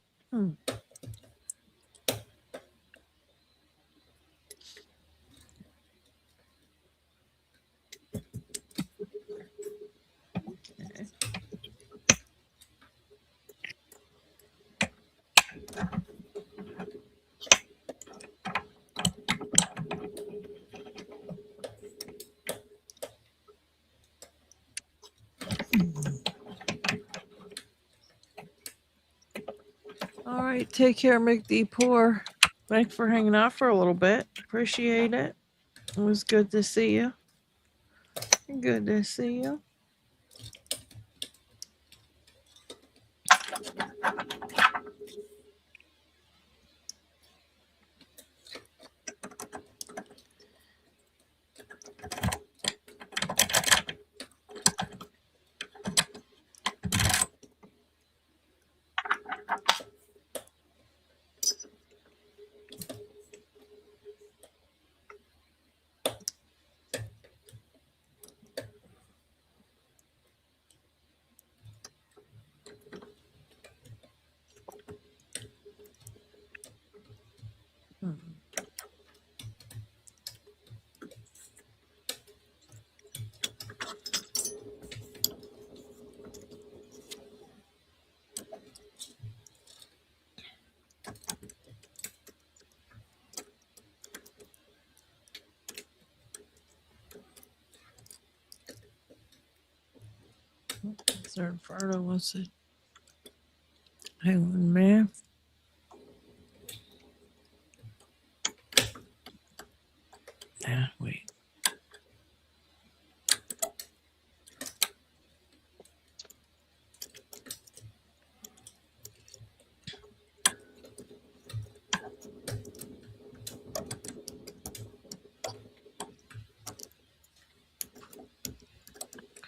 All right, take care, McD4. Thanks for hanging out for a little bit. Appreciate it. It was good to see you. Good to see you. Sir Inferno wants it. Hang on, man. Yeah, wait.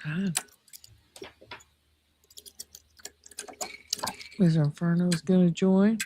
God. Mr. Inferno's gonna join.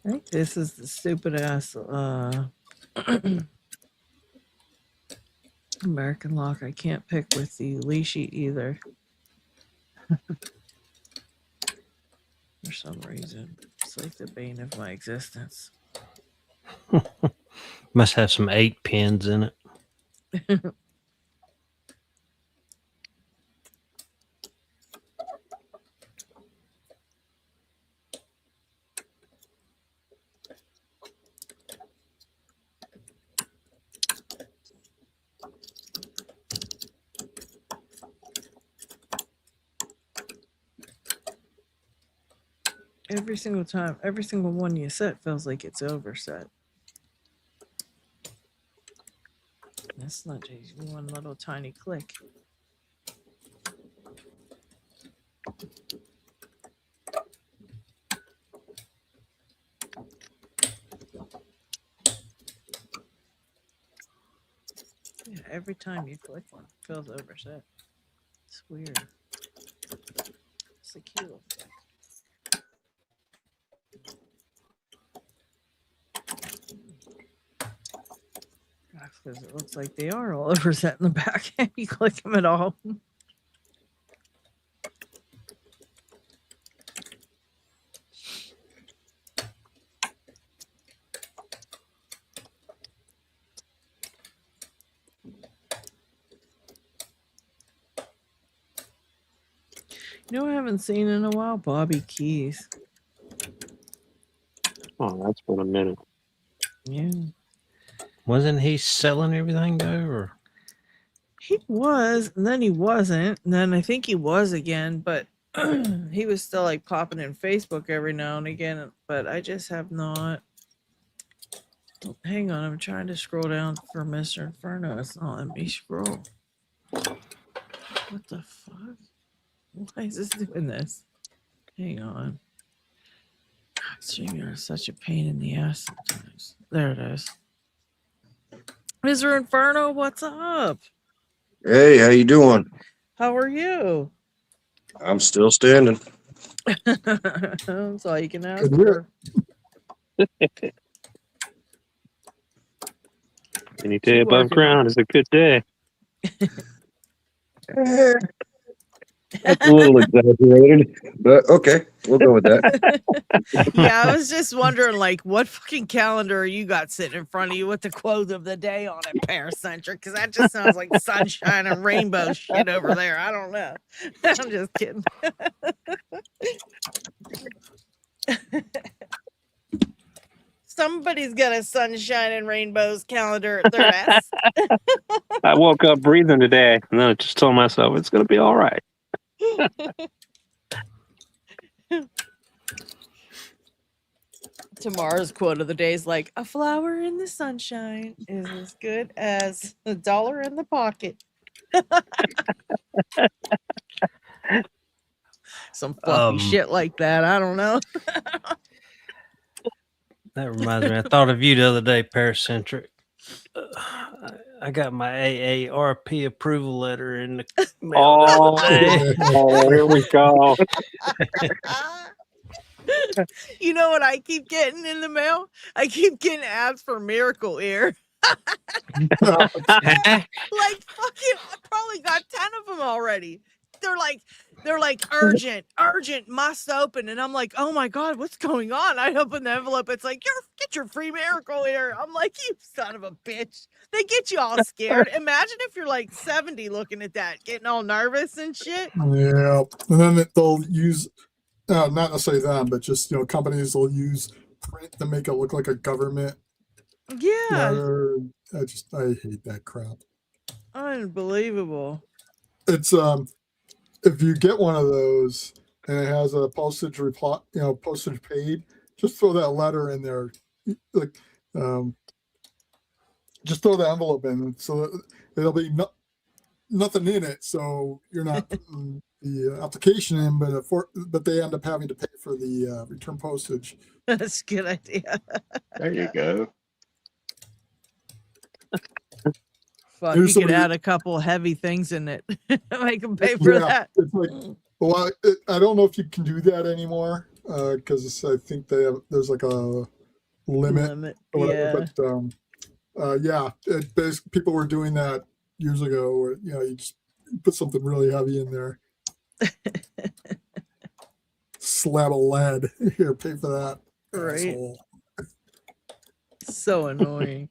I think this is the stupid ass American lock I can't pick with the leashy either. For some reason. It's like the bane of my existence. Must have some 8 pins in it. Every single time, every single one you set feels like it's overset. That's not just one little tiny click. Yeah, every time you click one, it feels overset. It's weird. It's a cute effect. Because it looks like they are all overset in the back. You click them at all. You know what I haven't seen in a while? Bobby Keys. Oh, that's been a minute. Yeah. Wasn't he selling everything though, or He was, and then he wasn't, and then I think he was again, but he was still like popping in Facebook every now and again, but I just have not Hang on, I'm trying to scroll down for Mr. Inferno. It's not letting me scroll. What the fuck? Why is this doing this? Hang on. God, Streamyard is such a pain in the ass sometimes. There it is. Mr. Inferno, what's up? Hey, how you doing? How are you? I'm still standing. That's all you can ask Good to hear. for. Any day You above working ground is a good day. That's a little exaggerated, but okay, we'll go with that. Yeah, I was just wondering, like, what fucking calendar you got sitting in front of you with the quote of the day on it, paracentric? Because that just sounds like sunshine and rainbow shit over there. I don't know. I'm just kidding. Somebody's got a sunshine and rainbows calendar at their desk. I woke up breathing today, and then I just told myself it's going to be all right. Tomorrow's quote of the day is like, a flower in the sunshine is as good as a dollar in the pocket. Some fluffy shit like that. I don't know. That reminds me. I thought of you the other day, paracentric. I got my AARP approval letter in the mail the other day. Oh, here we go. You know what I keep getting in the mail? I keep getting ads for Miracle Ear. Like fucking, I probably got 10 of them already. They're like urgent, must open, and I'm like, oh my god, what's going on? I open the envelope. It's like, get your free Miracle Ear. I'm like, you son of a bitch. They get you all scared. Imagine if you're like 70 looking at that, getting all nervous and shit. Yeah, and then they'll use, not necessarily them, but just companies will use print to make it look like a government Yeah, letter. I hate that crap. unbelievable. It's if you get one of those and it has a postage reply, postage paid, just throw that letter in there, like just throw the envelope in, so there'll be nothing in it, so you're not putting the application in, but they end up having to pay for the return postage. That's a good idea. There you go. Fuck, Here's you could somebody- add a couple heavy things in it. Make them pay for that. It's like, well, I don't know if you can do that anymore because I think there's like a limit. Or whatever, Yeah. but basically people were doing that years ago where you just put something really heavy in there. Slab of lead. Here, pay for that. Right. Asshole. So annoying.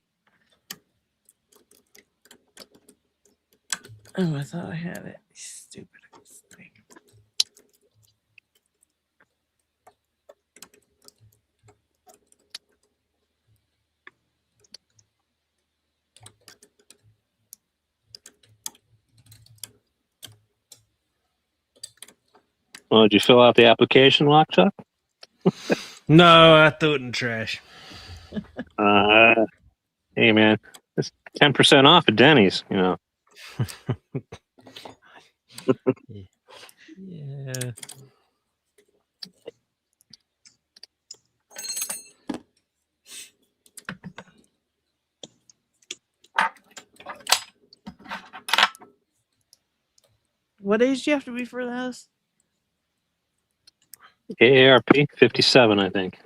Oh, I thought I had it. Stupid thing. Well, did you fill out the application, Lockchuck? No, I threw it in the trash. Hey, man, it's 10% off at Denny's, Yeah. What age do you have to be for this? AARP 57, I think.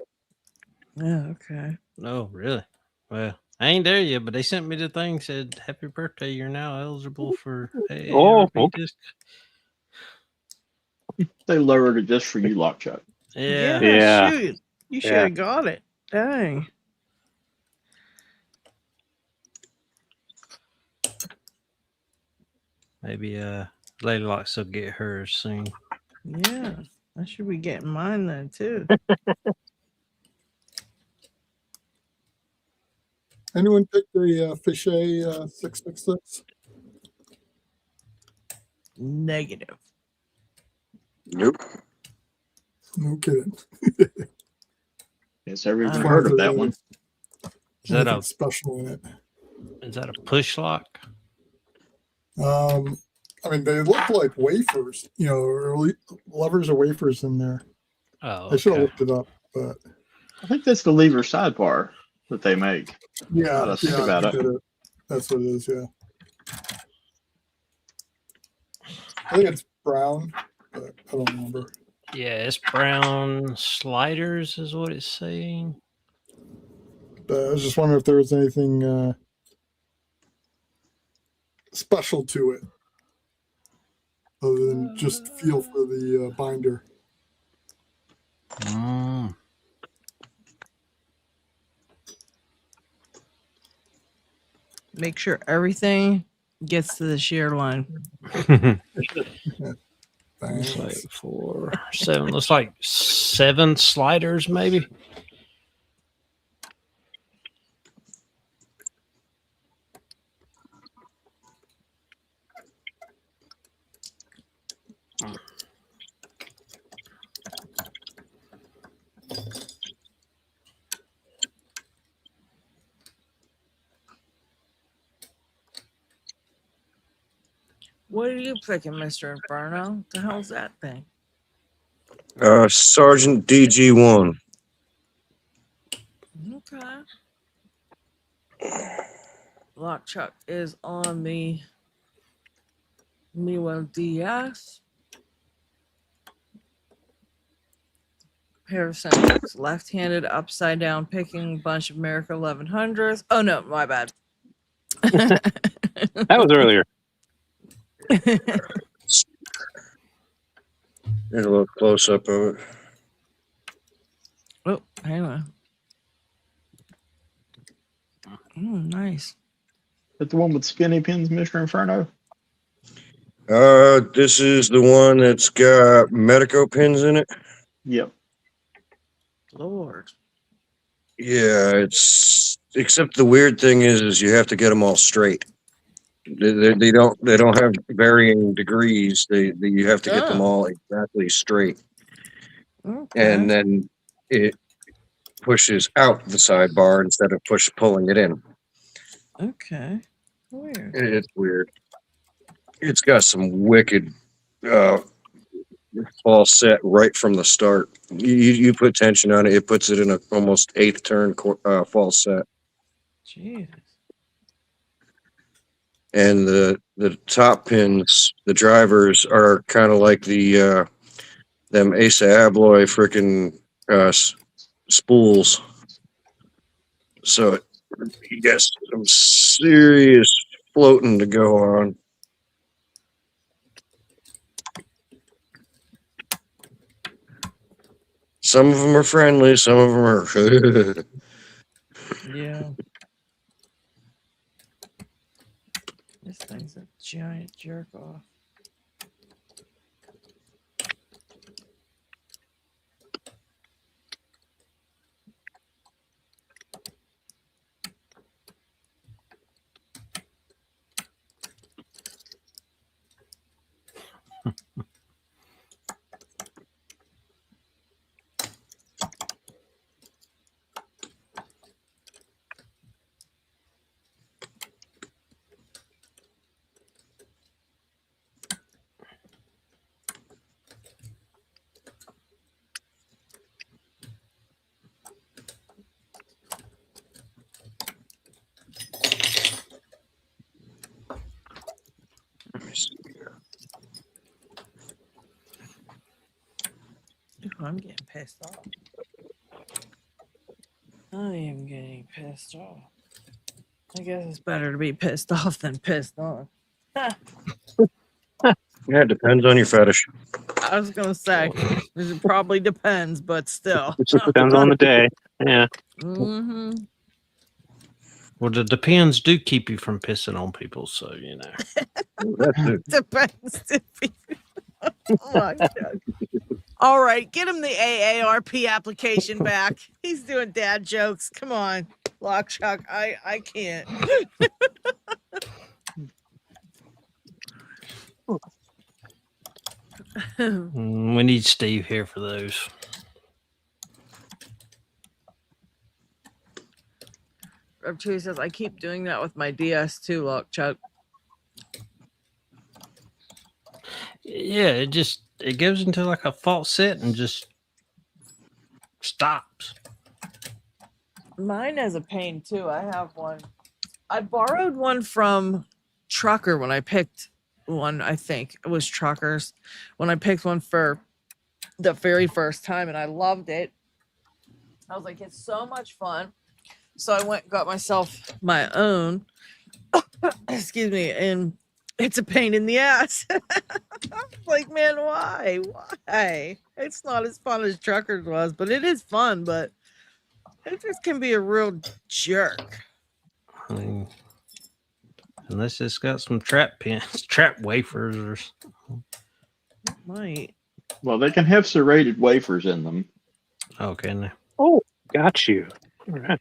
Yeah, okay. Oh, really? Well, I ain't there yet, but they sent me the thing, said, happy birthday, you're now eligible for AARP okay. disc. They lowered it just for you, Lockchuck. Yeah. Yeah. Shoot. You should have got it. Dang. Maybe Lady Locks will get hers soon. Yeah. I should be getting mine then too. Anyone pick the Fichet 666? Negative. Nope. No kidding. Yes, everyone Wow. heard of that one. Is that anything a special in it. push lock? I mean, they look like wafers, or levers or wafers in there. Oh, I should have okay. looked it up, but I think that's the lever sidebar that they make. yeah, Now that I think I about think it. that's what it is. Yeah, I think it's brown, but I don't remember. Yeah, it's brown sliders is what it's saying. But I was just wondering if there was anything special to it, other than just feel for the binder. Make sure everything gets to the shear line. It's like Thanks. 4, 7. Looks like 7 sliders, maybe. What are you picking, Mr. Inferno? The hell's that thing? Sergeant DG1. Okay. Lock Chuck is on the Miwa DS. Pair of centrics, left-handed, upside down, picking bunch of America 1100s. Oh no, my bad. That was earlier. There's a little close up of it. Oh, hang on. Nice. Is that the one with spinny pins, Mr. Inferno? This is the one that's got Medico pins in it. Yep. Lord. Yeah, it's except the weird thing is you have to get them all straight. They don't have varying degrees. You have to get them Oh. all exactly straight, Okay. and then it pushes out the sidebar instead of pulling it in. Okay. Weird. It's weird. It's got some wicked false set right from the start. You put tension on it, it puts it in a almost 8th turn false set. Jesus. And the top pins, the drivers are kind of like the them Asa Abloy freaking spools. So you got some serious floating to go on. Some of them are friendly, some of them are. Yeah. This thing's a giant jerk off. Ooh, I'm getting pissed off. I am getting pissed off. I guess it's better to be pissed off than pissed on. Yeah, it depends on your fetish. I was gonna say it probably depends, but still. It just depends on the day. Yeah. Mm-hmm. Well, the depends do keep you from pissing on people, so you know. That's it. Depends. Oh my God. All right, get him the AARP application back. He's doing dad jokes. Come on, Lockchuck. I can't. We need Steve here for those. Arturo says I keep doing that with my DS too. Look, Chuck. Yeah, it goes into like a false set and just stops. Mine has a pain too. I have one. I borrowed one from Trucker when I picked one. I think it was Truckers when I picked one for the very first time, and I loved it. I was like, it's so much fun. So I went and got myself my own. Excuse me, and it's a pain in the ass. Like, man, why? Why? It's not as fun as Truckers was, but it is fun, but it just can be a real jerk. I mean, unless it's got some trap pins, trap wafers, or something. It might. Well, they can have serrated wafers in them. Okay, now. Oh, got you. All right.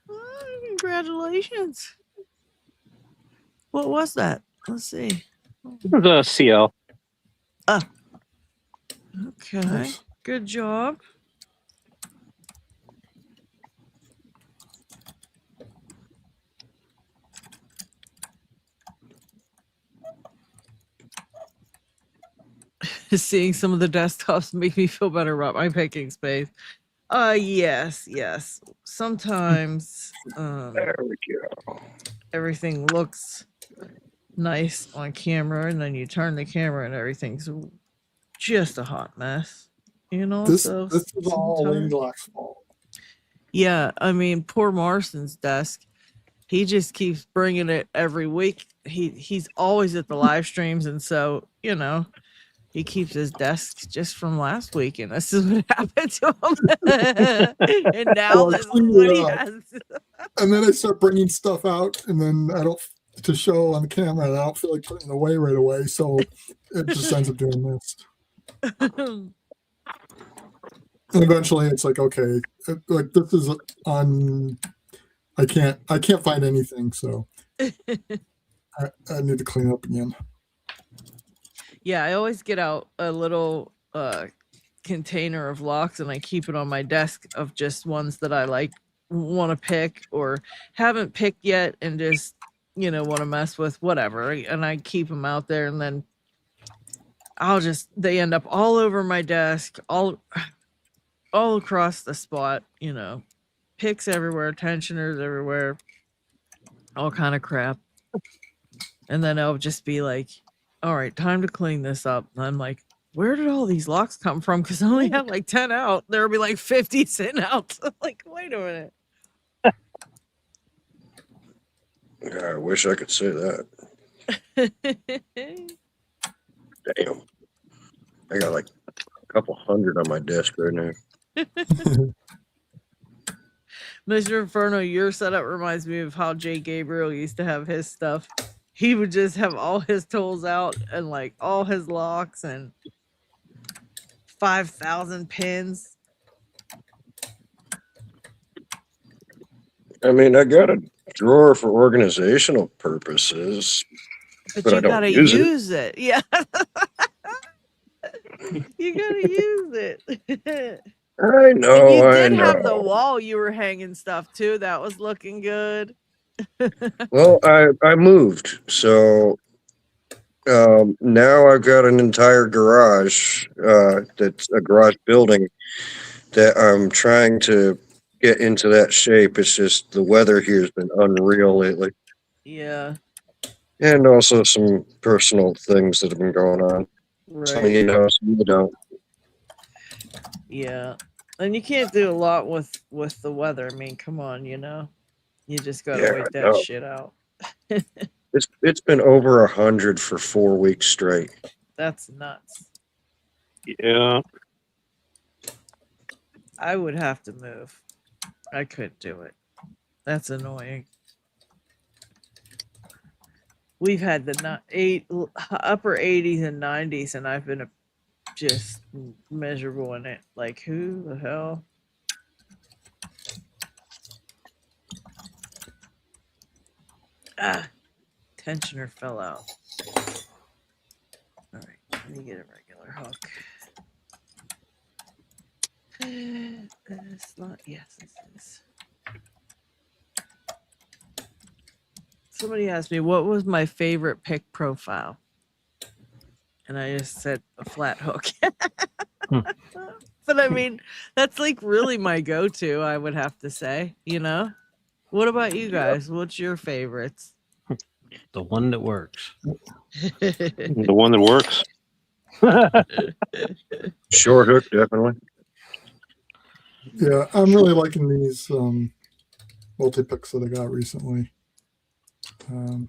Oh, congratulations. What was that? Let's see. The CL. Okay. Nice. Good job. Seeing some of the desktops make me feel better about my picking space. Yes. Sometimes There we go. everything looks nice on camera, and then you turn the camera and everything's just a hot mess. You know, This so is all sometimes- Lock's fault. Yeah, I mean, poor Marston's desk. He just keeps bringing it every week. He's always at the live streams, and so you know, he keeps his desk just from last week, and this is what happened to him. And now Well, I this is cleaned what it he up. has. And then I start bringing stuff out, and then I don't to show on the camera. And I don't feel like putting it away right away, so it just ends up doing this. And eventually, it's like, okay, like this is on. I can't find anything, so I need to clean up again. Yeah, I always get out a little container of locks, and I keep it on my desk of just ones that I like want to pick or haven't picked yet, and just want to mess with, whatever. And I keep them out there, and then they end up all over my desk, all across the spot. Picks everywhere, tensioners everywhere, all kind of crap. And then I'll just be like, all right, time to clean this up. And I'm like, where did all these locks come from? Because I only had like 10 out. There'll be like 50 sitting out. I'm like, wait a minute. Yeah, I wish I could say that. Damn. I got like a couple hundred on my desk right now. Mr. Inferno, your setup reminds me of how Jay Gabriel used to have his stuff. He would just have all his tools out and like all his locks and 5,000 pins. I mean, I got a drawer for organizational purposes, But but I you don't gotta use it. use it. Yeah. You gotta use it. I know, And you I did have the know. wall you were hanging stuff too. That was looking good. Well, I moved, so now I've got an entire garage that's a garage building that I'm trying to get into that shape. It's just the weather here has been unreal lately, Yeah. and also some personal things that have been going on. Some Right. you know, some you don't. Yeah. And you can't do a lot with the weather. I mean, come on, you just gotta Yeah, wait I that know. shit out. It's been over 100 for 4 weeks straight. That's nuts. Yeah. I would have to move. I couldn't do it. That's annoying. We've had the upper 80s and 90s, and I've been just miserable in it. Like, who the hell? Tensioner fell out. All right, let me get a regular hook. It's not. Yes, this is. somebody asked me what was my favorite pick profile, and I just said a flat hook. But I mean, that's like really my go-to. I would have to say, you know. What about you guys? What's your favorites? The one that works. The one that works. Short hook, definitely. Yeah, I'm really liking these multi-picks that I got recently. Pin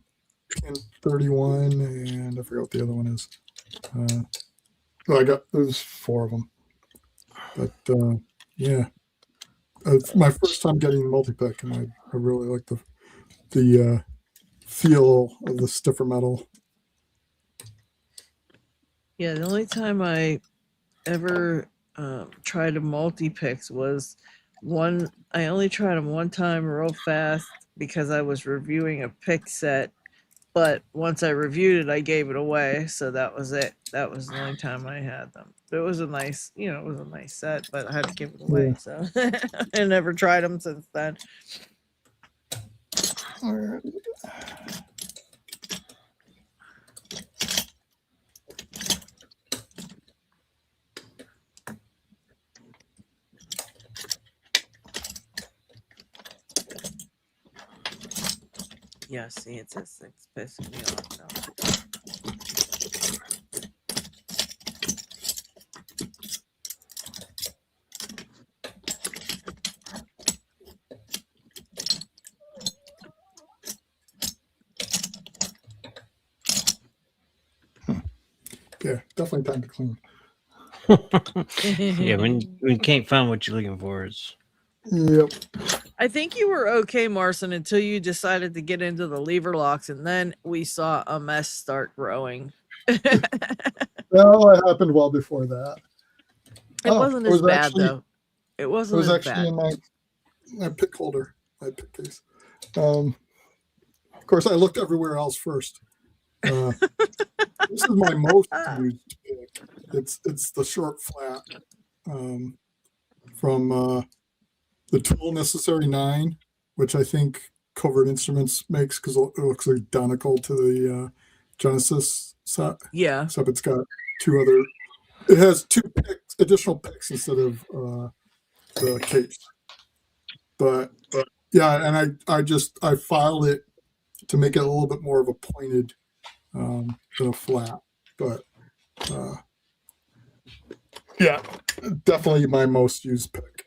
31, and I forgot what the other one is. There's 4 of them. But yeah, it's my first time getting multi-pick, and I really like the feel of the stiffer metal. Yeah, the only time I ever tried a multi-picks was one. I only tried them one time real fast because I was reviewing a pick set. But once I reviewed it, I gave it away. So that was it. That was the only time I had them. It was a nice, it was a nice set, but I had to give it away. Yeah. So I never tried them since then. All right. Yeah, see, it's pissing me off now. Yeah, definitely time to clean. Yeah, when you can't find what you're looking for, it's Yep. I think you were okay, Marson, until you decided to get into the lever locks, and then we saw a mess start growing. Well, it happened well before that. It wasn't as bad, though. It It wasn't was as actually bad. in my pick holder, my pick case. Of course, I looked everywhere else first. This is my most used pick. It's the short flat from the Tool Necessary 9, which I think Covered Instruments makes because it looks identical to the Genesis set. Yeah. Except it's got 2 other. It has 2 additional picks instead of the case. But yeah, and I filed it to make it a little bit more of a pointed than a flat. But yeah, definitely my most used pick.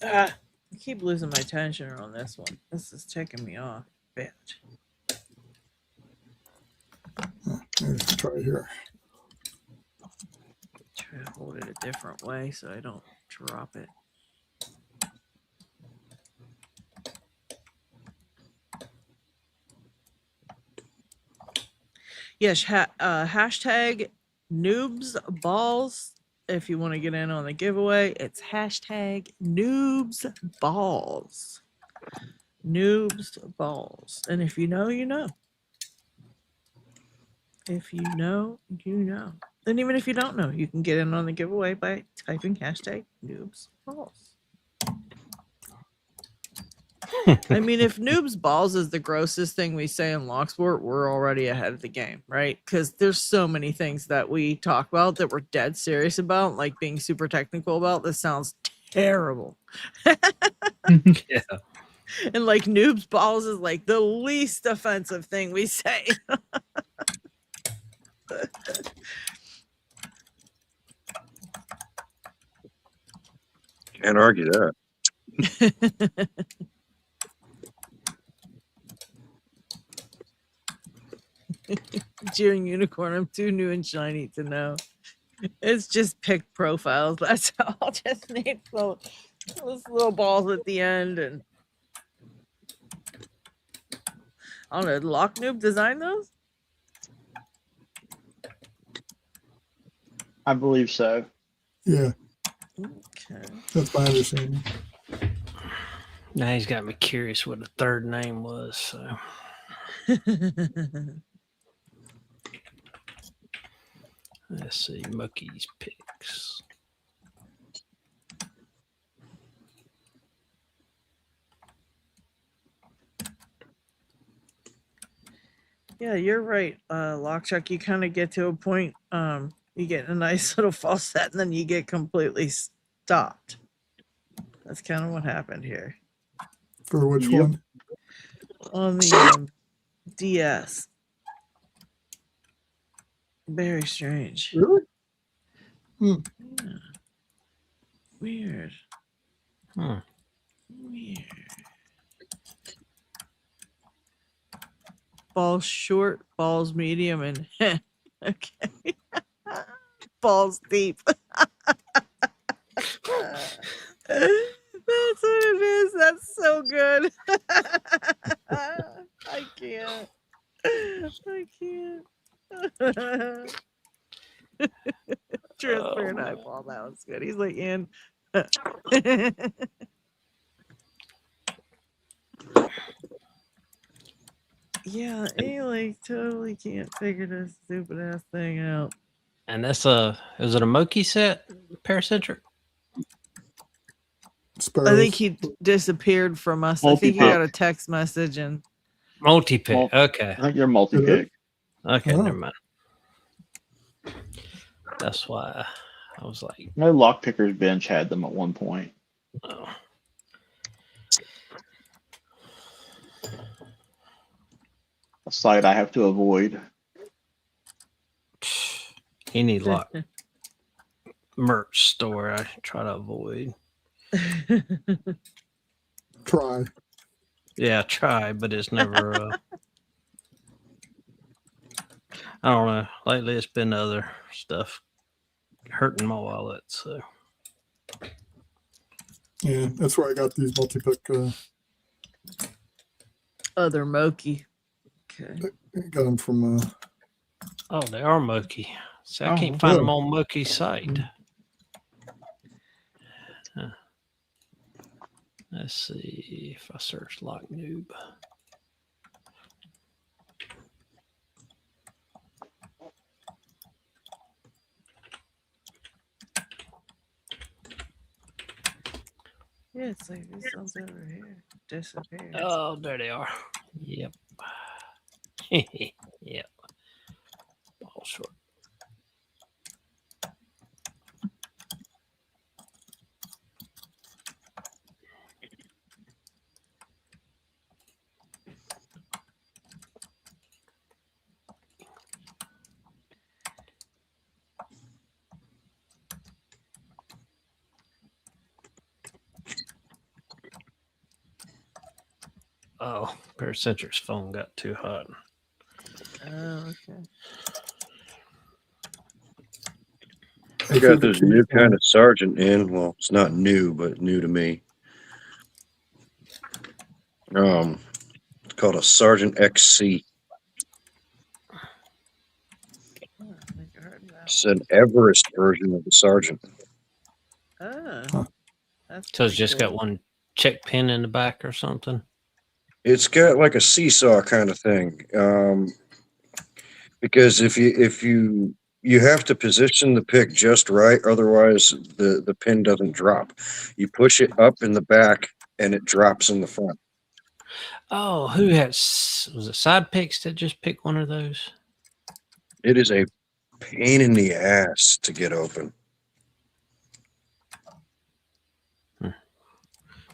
I keep losing my tensioner on this one. This is ticking me off a bit. Let's try here. Try to hold it a different way so I don't drop it. Yes, hashtag noobs balls. If you want to get in on the giveaway, it's hashtag noobs balls. Noobs balls. And if you know, you know. If you know, you know. And even if you don't know, you can get in on the giveaway by typing hashtag noobs balls. I mean, if noobs balls is the grossest thing we say in Locksport, we're already ahead of the game, right? Because there's so many things that we talk about that we're dead serious about, like being super technical about. This sounds terrible. yeah. And like noobs balls is like the least offensive thing we say. Can't argue that. Cheering unicorn, I'm too new and shiny to know. It's just pick profiles. That's all. Just need those little balls at the end, and I don't know. Did Lock Noob design those? I believe so. Yeah, Okay. that's my understanding. Now he's got me curious what the third name was. So let's see, Mookie's picks. Yeah, you're right, Lockchuck. You kind of get to a point, you get a nice little false set, and then you get completely stopped. That's kind of what happened here For which Yep. one? on the DS. Very strange. Really? Yeah. Weird. Hmm. Weird. Balls short, balls medium, and okay. Balls deep. That's what it is. That's so good. I can't. I can't. Transparent eyeball. That was good. He's like in. Yeah, he like totally can't figure this stupid ass thing out. And that's is it a Moki set, Paracentric? Sparrows. I think he disappeared from us. I think he Multi-pick. got a text message and Multi-pick. Mul- Okay. I think you're multi-pick. Okay, Oh. never mind. That's why I was like, No Lockpicker's bench had them at one point. oh. A site I have to avoid. Any lock merch store I try to avoid. Try. Yeah, I try, but it's never. I don't know. Lately, it's been other stuff hurting my wallet. So Yeah, that's where I got these multi-pick. other Moki. Okay. Got them from. oh, they are Moki. So I Oh, can't find them good. on Moki's site. Huh. Let's see if I search Lock Noob. Yeah, it's like this one's over here. Disappeared. Oh, there they are. Yep. Yep. All short. Oh, Paracentric's phone got too hot. Oh, okay. I got this new kind of sergeant in. Well, it's not new, but new to me. It's called a Sergeant XC. Oh, I think I heard that. It's an Everest version of the sergeant. Oh. Huh. That's So it's pretty just cool. got one check pin in the back or something. It's got like a seesaw kind of thing. Because if you have to position the pick just right, otherwise the pin doesn't drop. You push it up in the back and it drops in the front. Oh, who was it Side Picks that just picked one of those? It is a pain in the ass to get open.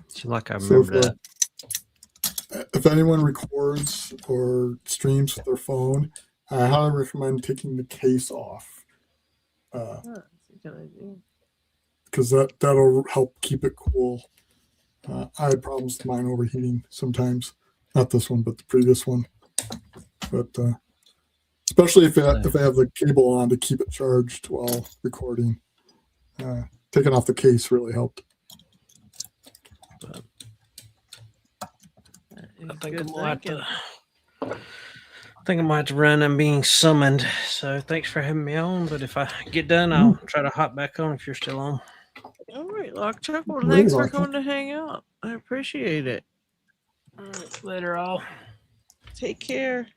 Seems like I So remember if, that. If anyone records or streams with their phone, I highly recommend taking the case off, Oh, that's a good idea. because that'll help keep it cool. I had problems with mine overheating sometimes. Not this one, but the previous one. But especially if I have the cable on to keep it charged while recording. Taking off the case really helped. I think I might have to run. I'm being summoned. So thanks for having me on. But if I get done, I'll try to hop back on if you're still on. All right, Lockchuck. Well, Really, thanks for Lockchuck. coming to hang out. I appreciate it. All right, later, all. Take care.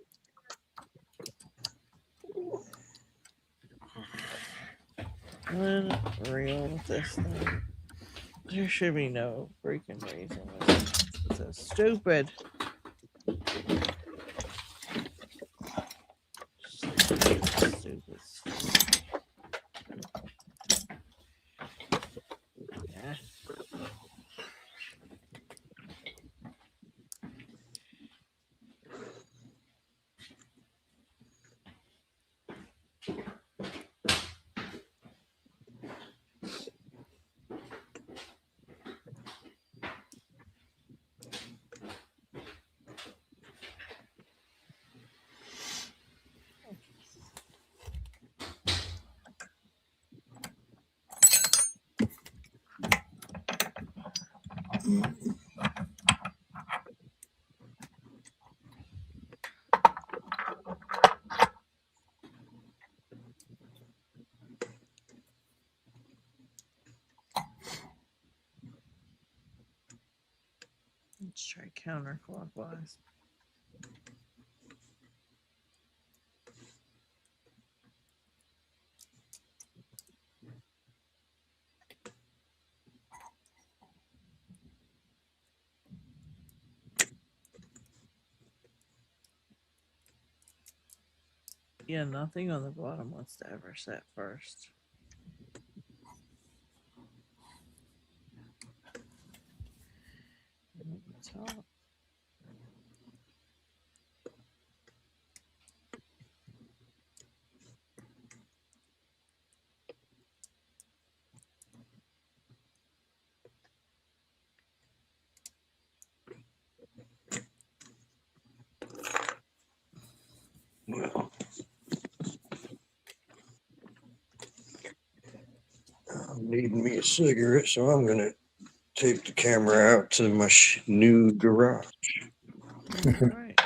Unreal with this thing. There should be no freaking reason. It's so stupid. Let's try counterclockwise. Yeah, nothing on the bottom wants to ever set first. And the top. Well, I'm needing me a cigarette, so I'm gonna take the camera out to my new garage. All right.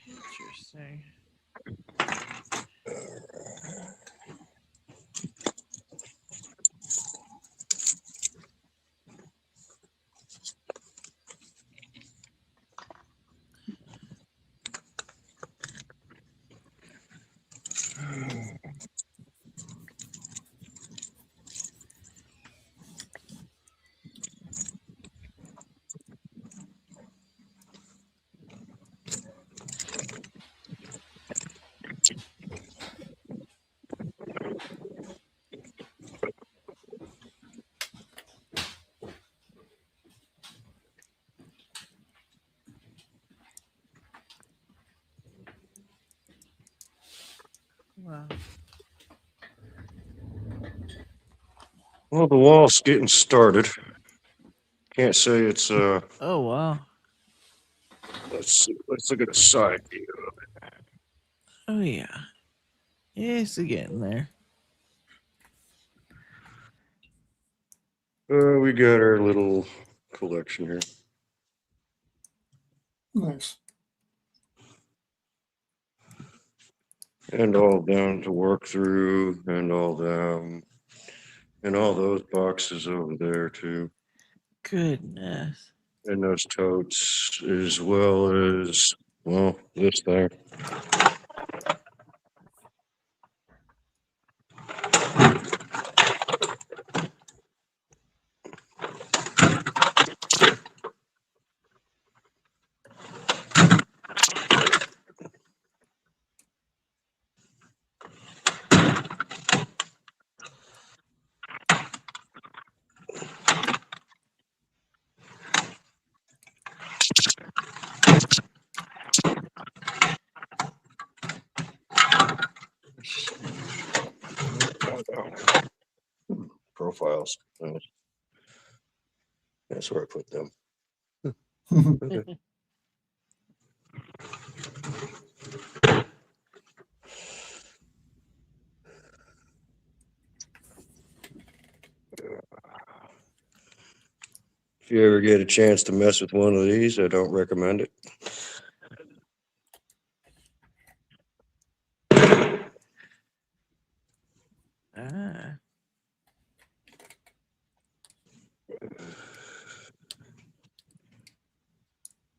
Interesting. Wow. Well, the wall's getting started. Can't say it's Oh wow. let's look at the side view. Oh yeah. Yeah, it's getting there. We got our little collection here. Nice. And all down to work through and all them. And all those boxes over there too. Goodness. And those totes as well as, well, this thing. Profiles. That's where I put them. Okay. If you ever get a chance to mess with one of these, I don't recommend it. Ah.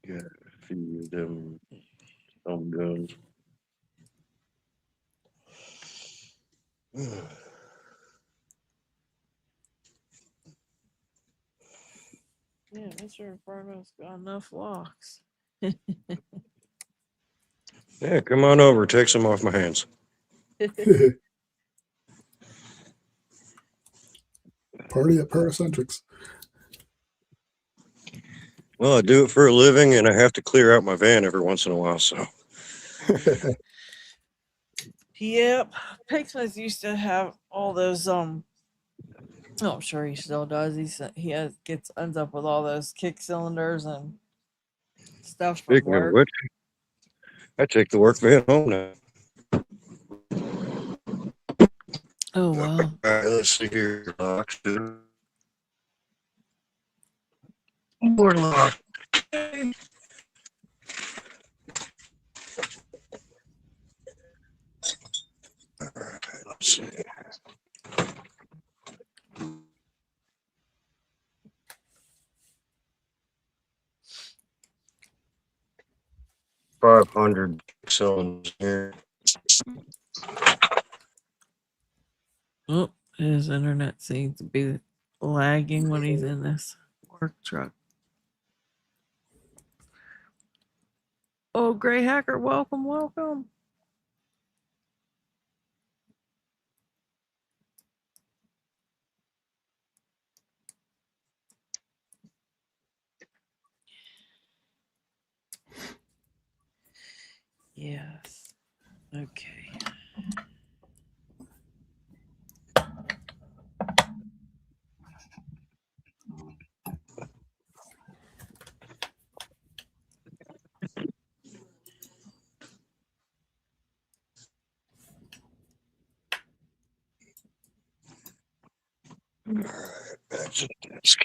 Got a few of them thumb guns. Yeah, Mr. Fargo's got enough locks. Yeah, come on over. Take some off my hands. Party at Paracentrics. Well, I do it for a living, and I have to clear out my van every once in a while. So, Yep. Pixmas used to have all those oh, I'm sure he still does. Ends up with all those kick cylinders and stuff from speaking of work. which, I take the work van home now. Oh wow. All right, let's see here. Locks. More lock. Okay. All right, let's see. $500 cylinders here. Oh, his internet seems to be lagging when he's in this work truck. Oh, Gray Hacker, welcome, welcome. Yes. Okay. All right, back to the desk.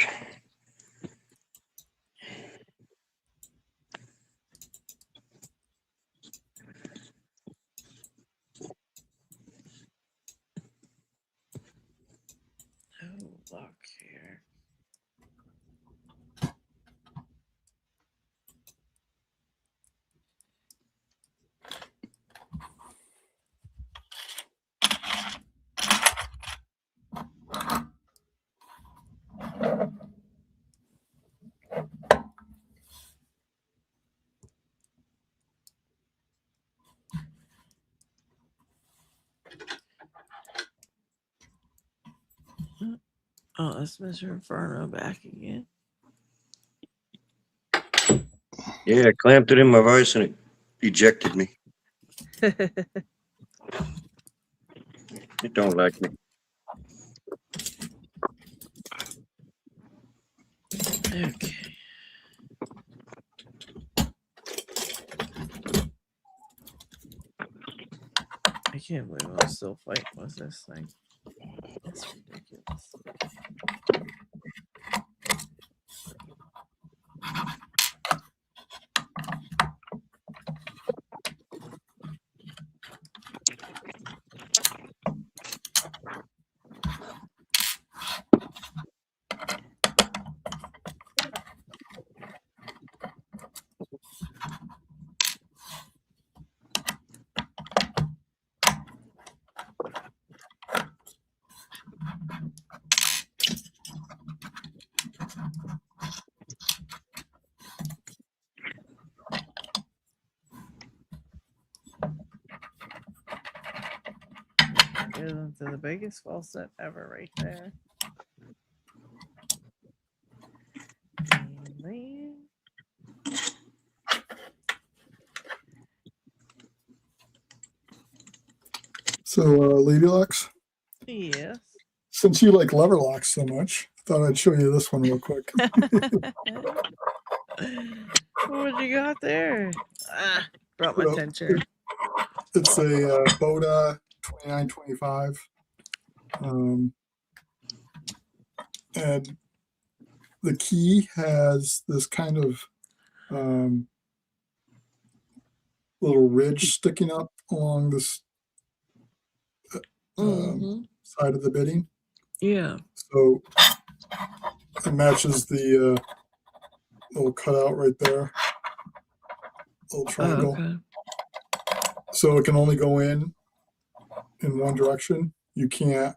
Oh, lock here. Oh, that's Mr. Inferno back again. Yeah, I clamped it in my vice and it ejected me. It don't like me. Okay. I can't believe I'm still fighting with this thing. It's ridiculous. Goes into the biggest faucet ever right there. And then So, Lady Lux, yes. since you like lever locks so much, I thought I'd show you this one real quick. What you got there? Ah, brought my So, attention. It's a Boda 2925. And the key has this kind of little ridge sticking up along this side of the bitting. Yeah. So it matches the little cutout right there, little triangle. Okay. So it can only go in one direction. You can't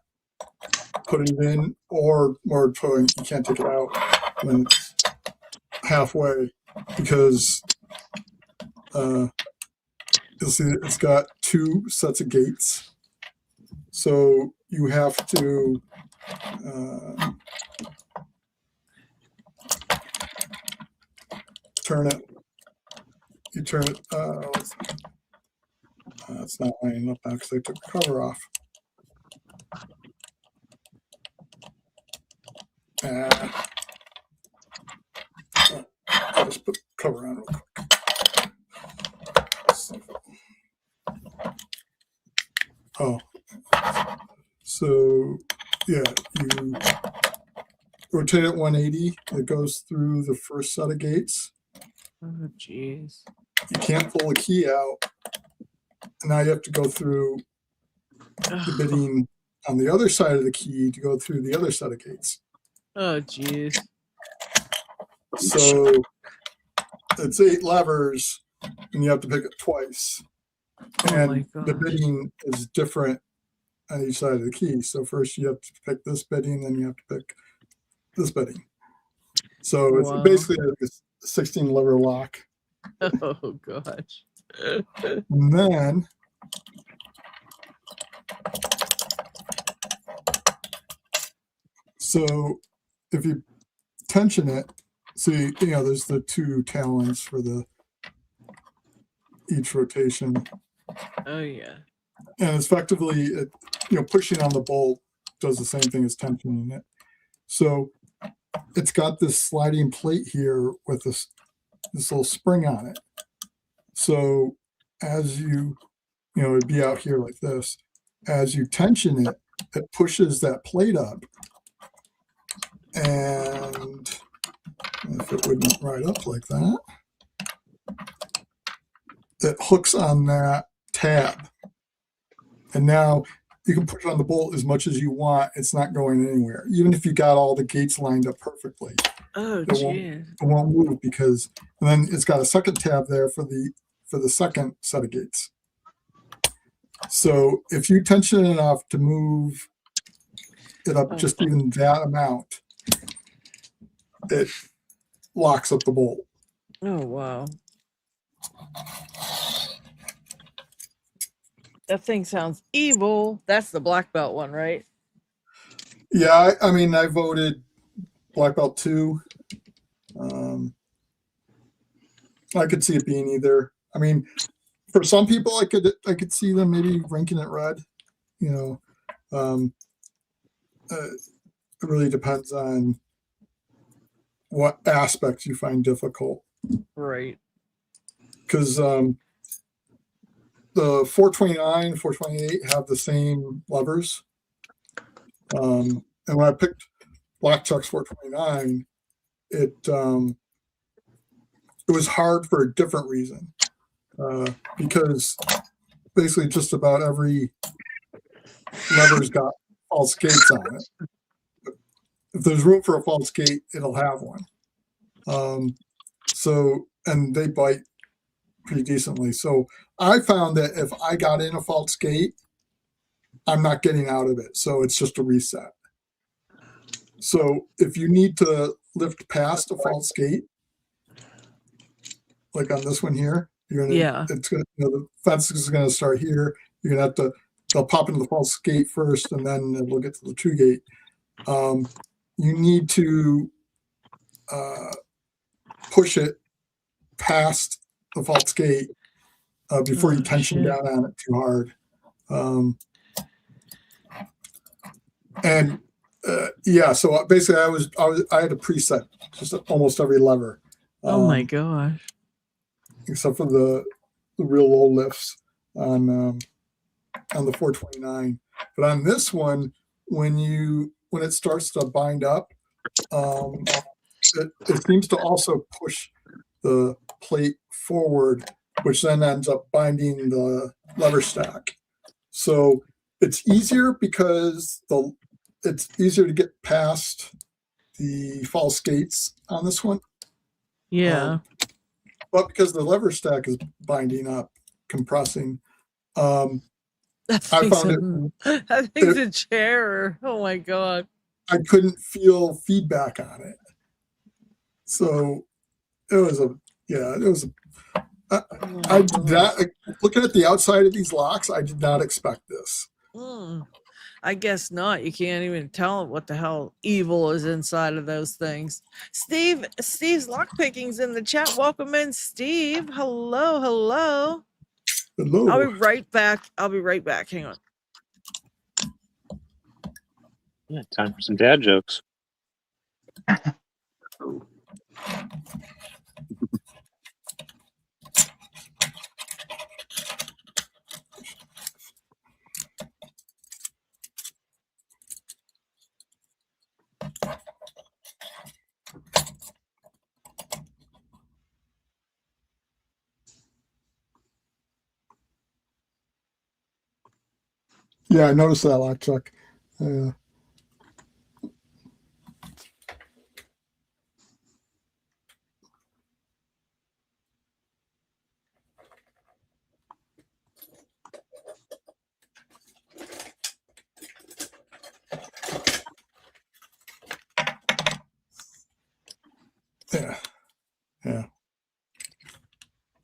put it in or you can't take it out when it's halfway, because you'll see that it's got two sets of gates. So you have to turn it. You turn it. It's not lining up now because I took the cover off. I'll just put the cover on real quick. Oh, So yeah, you rotate it 180. It goes through the first set of gates. Oh, jeez. You can't pull the key out. And now you have to go through the bidding on the other side of the key to go through the other set of gates. Oh, jeez. So it's 8 levers, and you have to pick it twice. Oh my And the gosh. bidding is different on each side of the key. So first you have to pick this bidding, then you have to pick this bidding. So it's Wow. basically a 16 lever lock. Oh gosh. And then so if you tension it, see, there's the 2 talons for each rotation. Oh yeah. And it's effectively, pushing on the bolt does the same thing as tensioning it. So it's got this sliding plate here with this little spring on it. So as it'd be out here like this. As you tension it, it pushes that plate up. And if it wouldn't ride up like that, it hooks on that tab. And now you can push on the bolt as much as you want. It's not going anywhere. Even if you got all the gates lined up perfectly, Oh it jeez. won't move and then it's got a second tab there for the second set of gates. So if you tension it enough to move it up just even that amount, it locks up the bolt. Oh wow. That thing sounds evil. That's the black belt one, right? Yeah, I mean, I voted black belt 2. I could see it being either. I mean, for some people, I could see them maybe ranking it red. It really depends on what aspects you find difficult. Right. Because the 429, 428 have the same levers. And when I picked Black Chuck's 429, it was hard for a different reason. Because basically just about every lever's got false gates on it. If there's room for a false gate, it'll have one. And they bite pretty decently. So I found that if I got in a false gate, I'm not getting out of it. So it's just a reset. So if you need to lift past a false gate, like on this one here, the fence is gonna start here. You're gonna have to, they'll pop into the false gate first, and then we'll get to the true gate. You need to push it past the false gate before you tension down on it too hard. So basically I had a preset just almost every lever. Oh my gosh. Except for the real low lifts on the 429. But on this one, when it starts to bind up, it seems to also push the plate forward, which then ends up binding the lever stack. So it's easier because it's easier to get past the false gates on this one. Yeah. But because the lever stack is binding up, compressing, I found that thing's a chair. Oh my god. I couldn't feel feedback on it. So it was looking at the outside of these locks, I did not expect this. I guess not. You can't even tell what the hell evil is inside of those things. Steve's lockpicking's in the chat. Welcome in, Steve. Hello. Hello. I'll be right back. Hang on. Yeah, time for some dad jokes. Yeah, I noticed that lock chuck. Yeah. Yeah.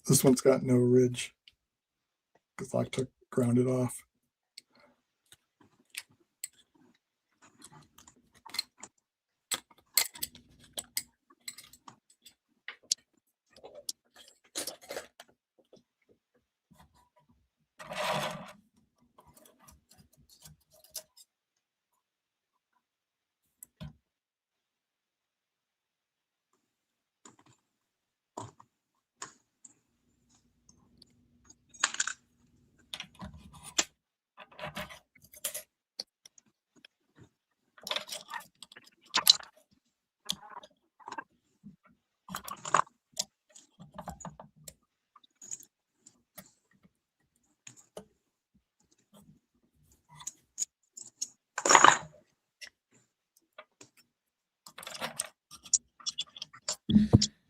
This one's got no ridge because lock chuck grounded off.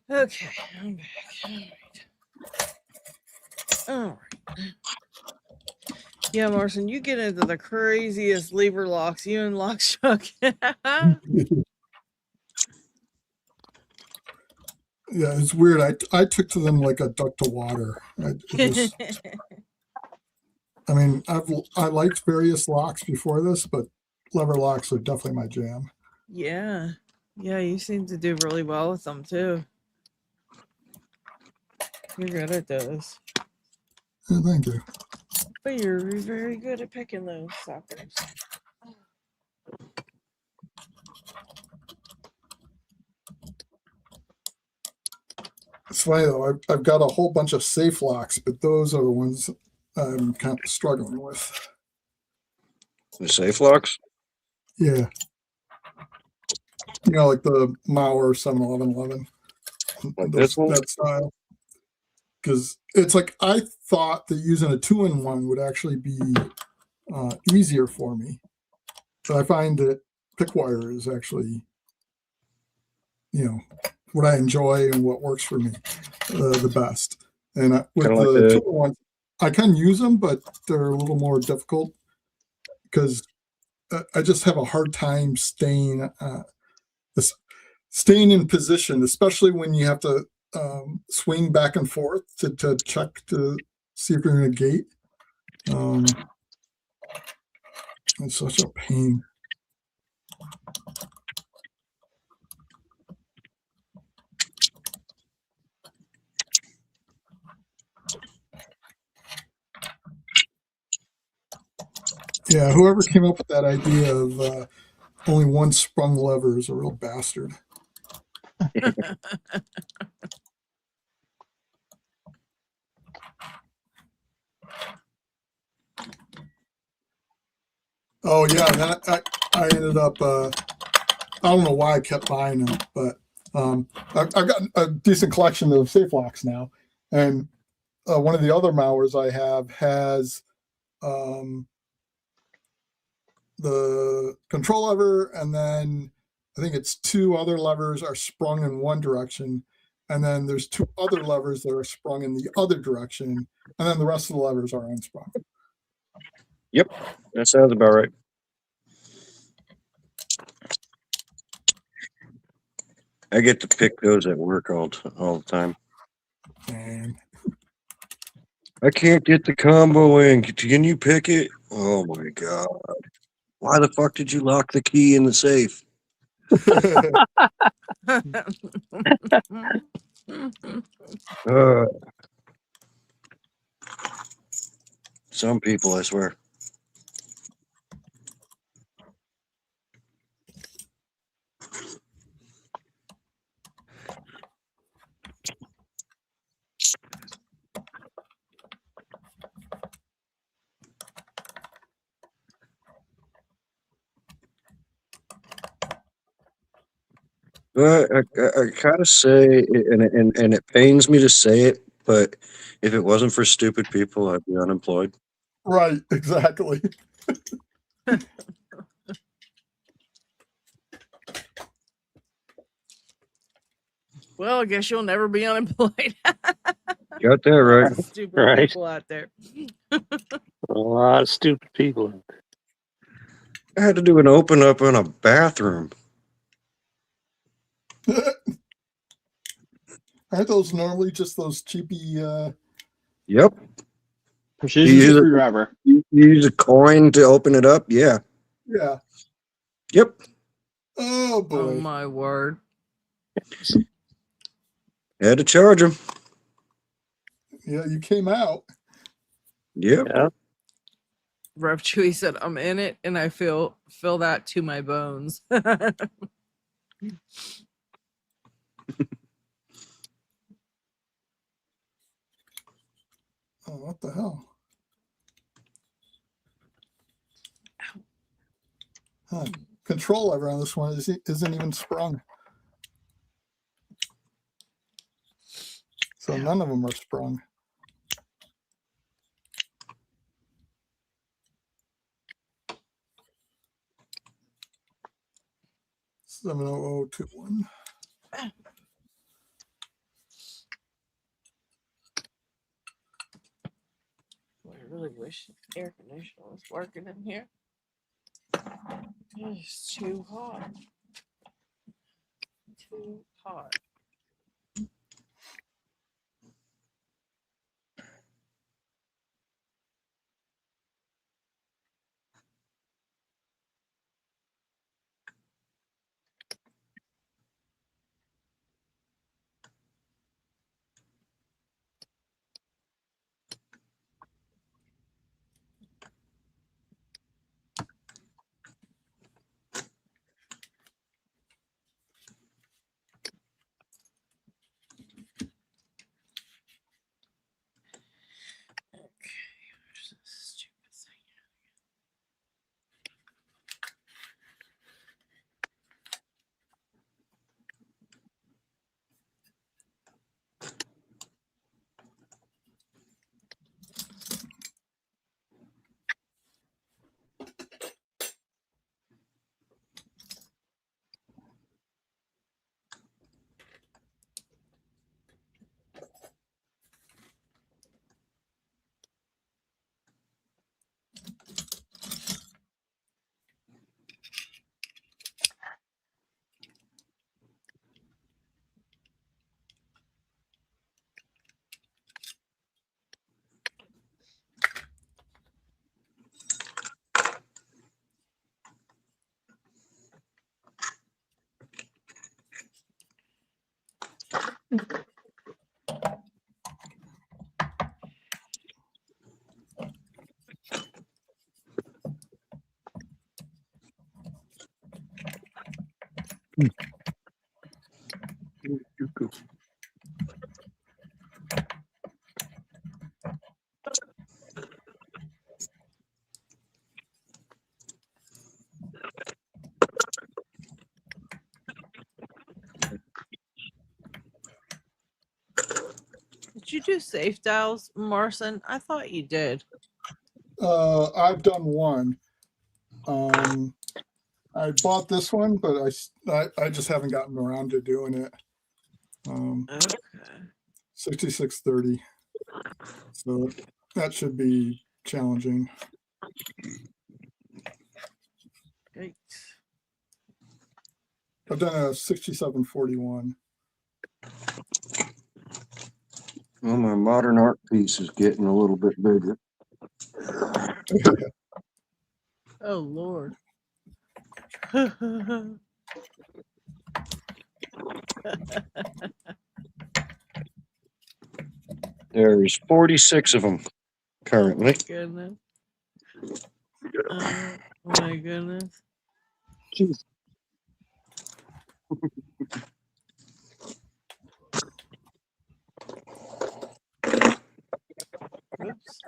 Okay, I'm back. All right. Yeah, Marson, you get into the craziest lever locks. You and Lockchuck. Yeah, it's weird. I took to them like a duck to water. I mean, I liked various locks before this, but lever locks are definitely my jam. Yeah. Yeah, you seem to do really well with them too. You're good at those. Yeah, thank you. But you're very good at picking those suckers. It's funny though. I've got a whole bunch of safe locks, but those are the ones I'm kind of struggling with. The safe locks? Yeah. You know, like the Mauer 71111. Like this one? That style. Because it's like I thought that using a 2-in-1 would actually be easier for me. But I find that Pickwire is actually, what I enjoy and what works for me the best. And with Kinda like the the- 2-in-1s, I can use them, but they're a little more difficult because I just have a hard time staying in position, especially when you have to swing back and forth to check to see if you're in a gate. It's such a pain. Yeah, whoever came up with that idea of only one sprung lever is a real bastard. Oh yeah, that I ended up. I don't know why I kept buying them, but I've got a decent collection of safe locks now, and one of the other Mauers I have has the control lever, and then I think it's 2 other levers are sprung in one direction, and then there's 2 other levers that are sprung in the other direction, and then the rest of the levers are unsprung. Yep, that sounds about right. I get to pick those at work all the time. And I can't get the combo in. Can you pick it? Oh my god! Why the fuck did you lock the key in the safe? Some people, I swear. But I kind of say, and it pains me to say it, but if it wasn't for stupid people, I'd be unemployed. Right, exactly. Well, I guess you'll never be unemployed. Got that right. Stupid Right. people out there. A lot of stupid people. I had to do an open up on a bathroom. Aren't those normally just those cheapy? Yep. Precision You- screwdriver. You use a coin to open it up. Yeah. Yeah. Yep. Oh Oh boy. my word. Had to charge them. Yeah, you came out. Yep. Yeah. Rev Chewy said, I'm in it and I feel that to my bones. Oh, what the hell? Huh. Control lever on this one isn't even sprung. So none of them are sprung. Seven 70021. I really wish the air conditioner was working in here. It's too hot. Too hot. Okay, where's this stupid thing? Did you do safe dials, Marson? I thought you did. I've done one. I bought this one, but I just haven't gotten around to doing it. Okay. 6630. So that should be challenging. Great. I've done a 6741. Well, my modern art piece is getting a little bit bigger. Oh Lord. There's 46 of them currently. Goodness. Oh my goodness. Jeez. Oops.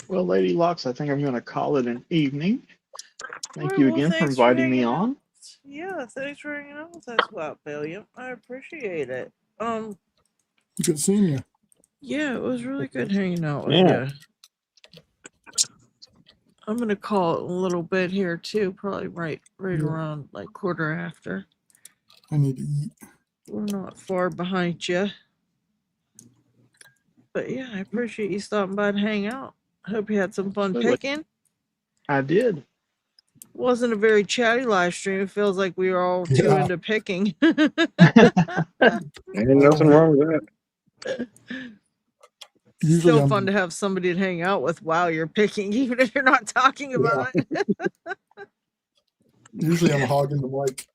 Well, Lady Locks, I think I'm going to call it an evening. Thank Alright, you well, again for thanks inviting me hanging out. on. Yeah, thanks for hanging out with us, Wild William. I appreciate it. Good seeing you. Yeah, it was really good hanging out with Yeah. you. I'm gonna call it a little bit here too, probably right Yeah. around like quarter after. I need to eat. We're not far behind you. But yeah, I appreciate you stopping by to hang out. Hope you had some fun Absolutely. picking. I did. Wasn't a very chatty live stream. It feels like we were all too Yeah. into picking. Ain't nothing wrong with that. Usually Still I'm- fun to have somebody to hang out with while you're picking, even if you're not talking about it. Usually I'm hogging the mic.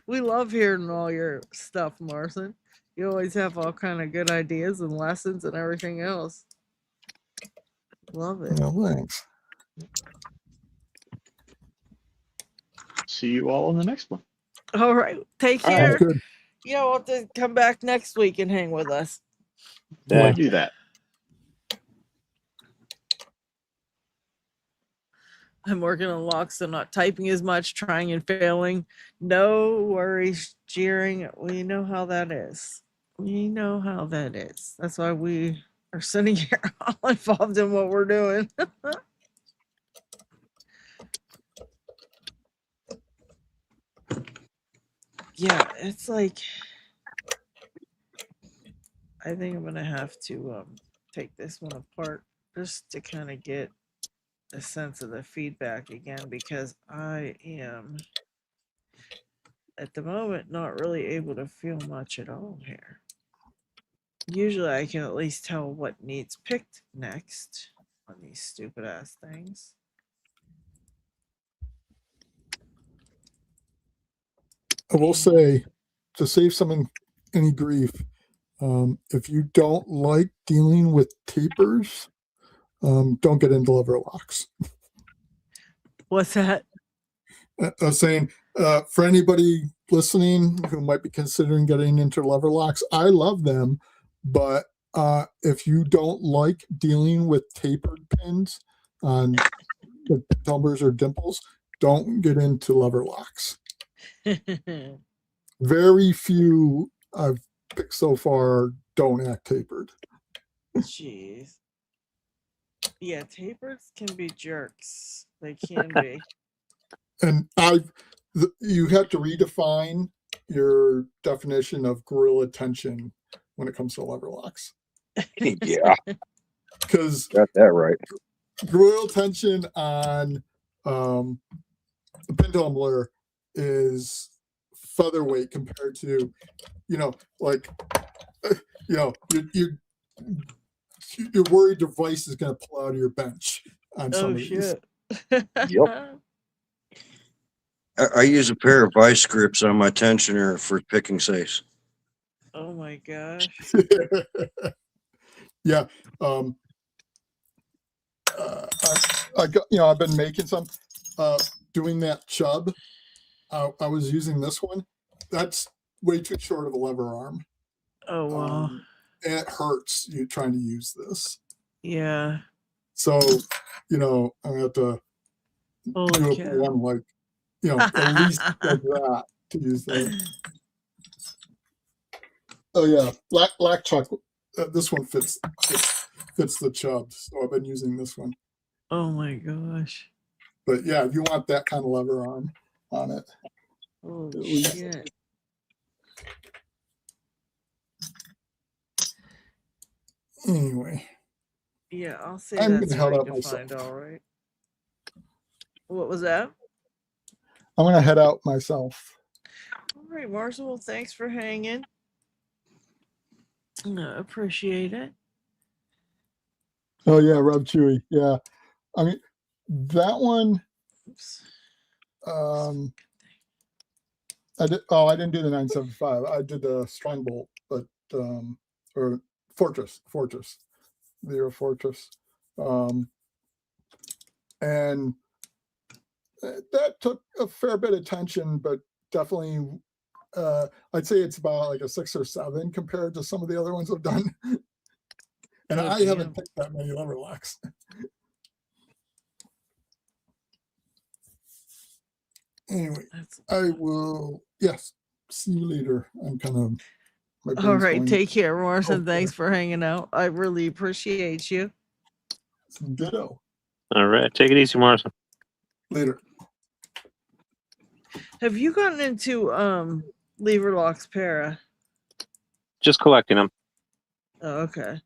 We love hearing all your stuff, Marson. You always have all kind of good ideas and lessons and everything else. Love it. Well, thanks. See you all in the next one. All right, take All right. care. Good. Yeah, we'll have to come back next week and hang with us. Yeah. Do that. I'm working on locks, so not typing as much, trying and failing. No worries, jeering. We know how that is. We know how that is. That's why we are sitting here all involved in what we're doing. Yeah, it's like I think I'm gonna have to take this one apart just to kind of get a sense of the feedback again, because I am at the moment not really able to feel much at all here. Usually I can at least tell what needs picked next on these stupid ass things. I will say, to save any grief, if you don't like dealing with tapers, don't get into lever locks. What's that? I was saying, for anybody listening who might be considering getting into lever locks, I love them, but if you don't like dealing with tapered pins on the tumbers or dimples, don't get into lever locks. Very few I've picked so far don't act tapered. Jeez. Yeah, tapers can be jerks. They can be. And you have to redefine your definition of gorilla tension when it comes to lever locks. Yeah, Because got that right. gorilla tension on the pendulum lure is featherweight compared to, like, your worried device is going to pull out of your bench on some Oh of these. shit. Yep. I use a pair of vice grips on my tensioner for picking safes. Oh my gosh. Yeah. I got, I've been making some, doing that chub. I was using this one. That's way too short of a lever arm. Oh wow. And it hurts you trying to use this. Yeah. So, I have to Holy do cow. one like, at least like that to use that. Oh yeah, black chocolate. This one fits the chub, so I've been using this one. Oh my gosh. But yeah, if you want that kind of lever arm on it. Holy shit. Anyway. Yeah, I'll say I'm that's gonna head hard out to myself. find, all right. What was that? I'm gonna head out myself. All right, Marshall. Well, thanks for hanging. Appreciate it. Oh yeah, Rub Chewy. Yeah. I mean, that one, Oops. I didn't do the 975. I did the strong bolt, but or fortress, the fortress, and that took a fair bit of attention, but definitely, I'd say it's about like a 6 or 7 compared to some of the other ones I've done. And Oh, I damn. haven't picked that many lever locks. Anyway, That's I will. Yes, see you later. I'm kind of. My all brain's right. going, Take care, Morrison. okay. Thanks for hanging out. I really appreciate you. Ditto. All right, take it easy, Martha. Later. Have you gotten into lever locks para? Just collecting them. Oh, okay.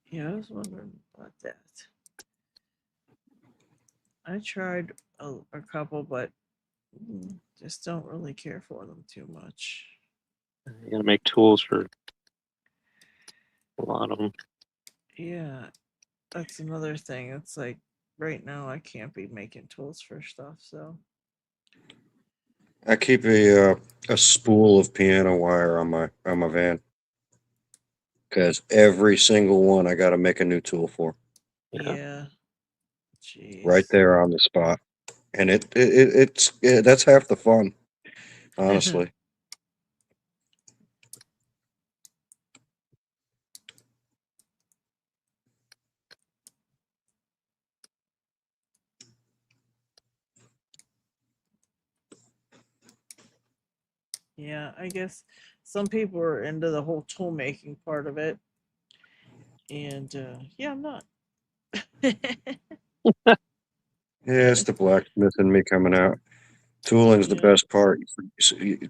Yeah, I was wondering about that. I tried a couple, but just don't really care for them too much. You gotta make tools for a lot of them. Yeah, that's another thing. It's like right now I can't be making tools for stuff, so I keep a spool of piano wire on my van because every single one I got to make a new tool for yeah. Jeez. right there on the spot, and it's that's half the fun, honestly. Yeah, I guess some people are into the whole tool making part of it. And yeah, I'm not. Yeah, it's the blacksmith in me coming out. Tooling's the Yeah. best part.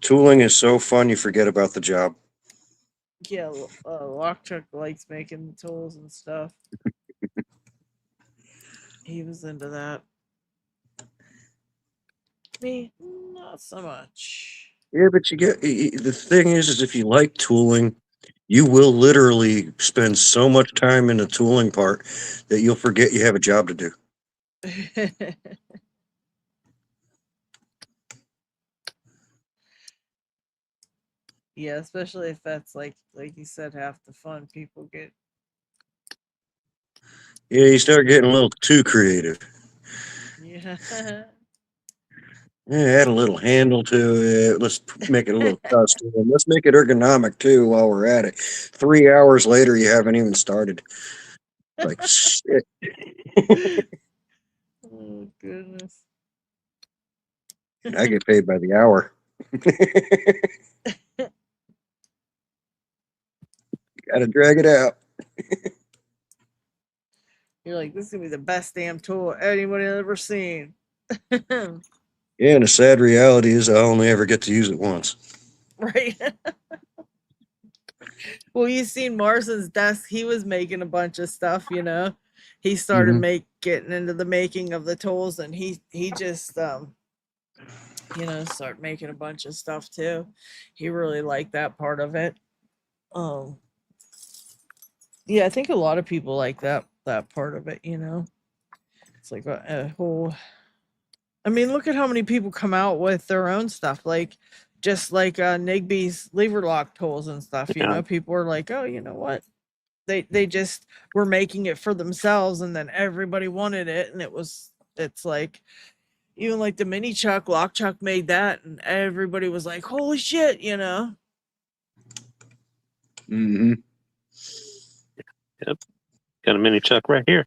Tooling is so fun, you forget about the job. Yeah, Lockchuck likes making tools and stuff. He was into that. Me, not so much. Yeah, but you get the thing is if you like tooling, you will literally spend so much time in the tooling part that you'll forget you have a job to do. Yeah, especially if that's like you said, half the fun people get. Yeah, you start getting a little too creative. Yeah. Yeah, add a little handle to it. Let's make it a little custom. Let's make it ergonomic too while we're at it. 3 hours later, you haven't even started. Like shit. Oh goodness. I get paid by the hour. Gotta drag it out. You're like, this is gonna be the best damn tool anybody ever seen. Yeah, and the sad reality is I only ever get to use it once. Right. Well, you seen Marston's desk. He was making a bunch of stuff, you know. He started getting into the making of the tools, and he just you know, start making a bunch of stuff too. He really liked that part of it. Yeah, I think a lot of people like that part of it, you know. It's like a whole, I mean, look at how many people come out with their own stuff, like just like Nigby's lever lock tools and stuff. You Yeah. know, people are like, oh, you know what? They just were making it for themselves, and then everybody wanted it, and it's like even like the mini chuck, Lock Chuck made that, and everybody was like, holy shit, you know. Mm-hmm. Yep. Got a mini chuck right here.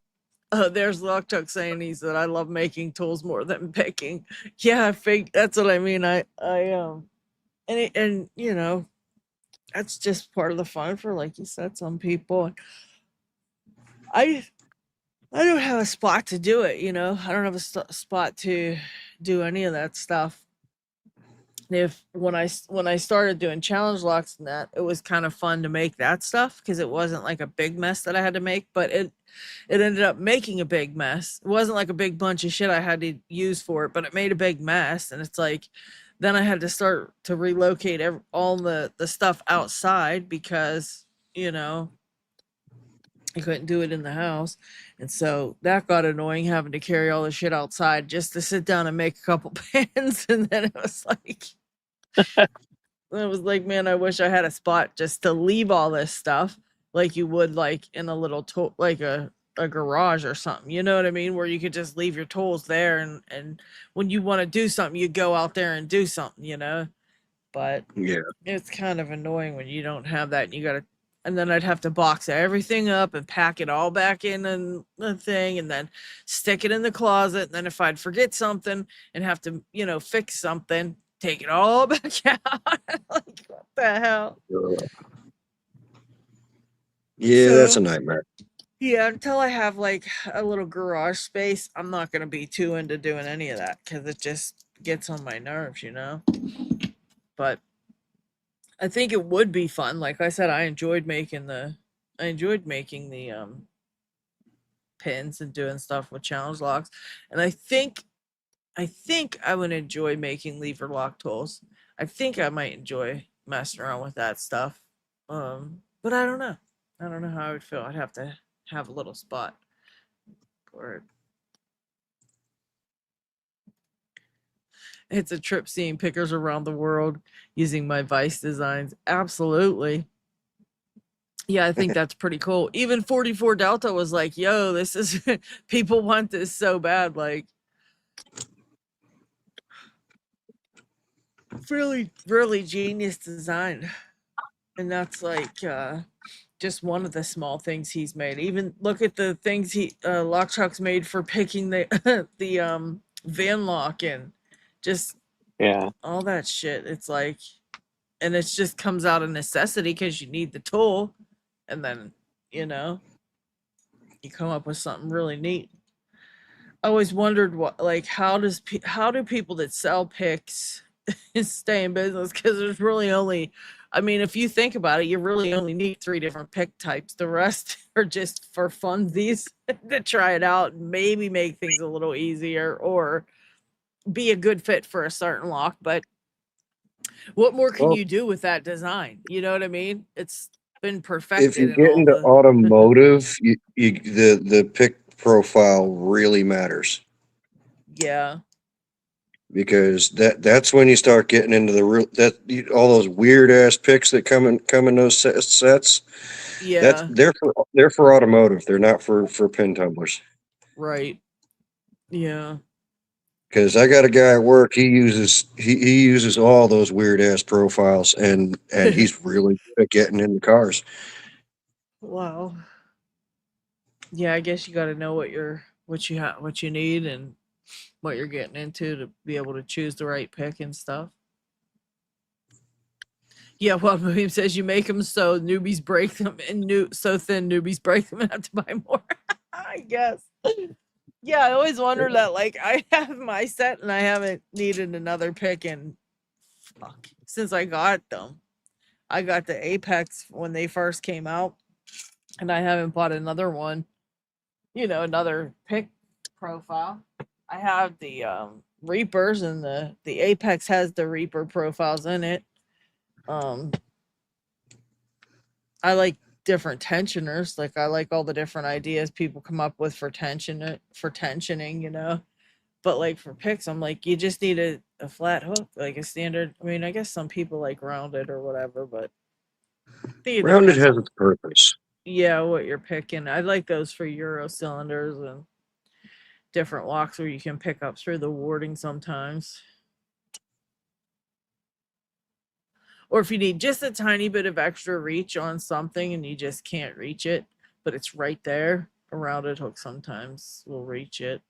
There's Lockchuck saying he said, I love making tools more than picking. Yeah, I think that's what I mean. And you know, that's just part of the fun for, like you said, some people. I don't have a spot to do it, you know. I don't have a spot to do any of that stuff. If when I started doing challenge locks and that, it was kind of fun to make that stuff because it wasn't like a big mess that I had to make, but it ended up making a big mess. It wasn't like a big bunch of shit I had to use for it, but it made a big mess. And it's like, then I had to start to relocate all the stuff outside because, you know, I couldn't do it in the house. And so that got annoying, having to carry all the shit outside just to sit down and make a couple pans. And then it was like, I was like, man, I wish I had a spot just to leave all this stuff like you would like in a little tool, like a garage or something. You know what I mean? Where you could just leave your tools there, and when you want to do something, you go out there and do something, you know? But Yeah. it's kind of annoying when you don't have that and you got to, and then I'd have to box everything up and pack it all back in the thing and then stick it in the closet. And then if I'd forget something and have to, you know, fix something, take it all back out. Like, what the hell? Yeah, that's So, a nightmare. yeah, until I have like a little garage space, I'm not going to be too into doing any of that because it just gets on my nerves, you know? But I think it would be fun. Like I said, I enjoyed making the pins and doing stuff with challenge locks. And I think I would enjoy making lever lock tools. I think I might enjoy messing around with that stuff. But I don't know. I don't know how I would feel. I'd have to have a little spot for it. It's a trip seeing pickers around the world using my Vice designs. Absolutely. Yeah, I think that's pretty cool. Even 44 Delta was like, yo, this is people want this so bad. Like, really, really genius design. And that's like just one of the small things he's made. Even look at the things Lock Chuck's made for picking the the van lock and just Yeah. all that shit. It's like, and it just comes out of necessity because you need the tool, and then you know you come up with something really neat. I always wondered what, like, how do people that sell picks stay in business? Because there's really only, I mean, if you think about it, you really only need 3 different pick types. The rest are just for funsies to try it out and maybe make things a little easier or be a good fit for a certain lock. But what more can Well, you do with that design? You know what I mean? It's been if perfected you in get all into the automotive, the pick profile really matters, yeah, because that's when you start getting into the real all those weird ass picks that come in those sets. That's yeah, they're for automotive. They're not for pin tumblers. right, yeah. Because I got a guy at work. He uses all those weird ass profiles, and he's really good at getting into cars. Wow. Yeah, I guess you got to know what you need and what you're getting into to be able to choose the right pick and stuff. Yeah, well, William says you make them so newbies break them and so thin newbies break them and have to buy more. I guess. Yeah, I always wonder that. Like, I have my set and I haven't needed another pick in since I got them. I got the Apex when they first came out, and I haven't bought another one. You know, another pick profile. I have the Reapers, and the Apex has the Reaper profiles in it. Um, I like different tensioners. Like, I like all the different ideas people come up with for tensioning. You know, but like for picks, I'm like, you just need a flat hook, like a standard. I mean, I guess some people like rounded or whatever, but I think it Rounded depends has on, its purpose. yeah, what you're picking. I like those for Euro cylinders and different locks where you can pick up through the warding sometimes. Or if you need just a tiny bit of extra reach on something and you just can't reach it, but it's right there, a rounded hook sometimes will reach it.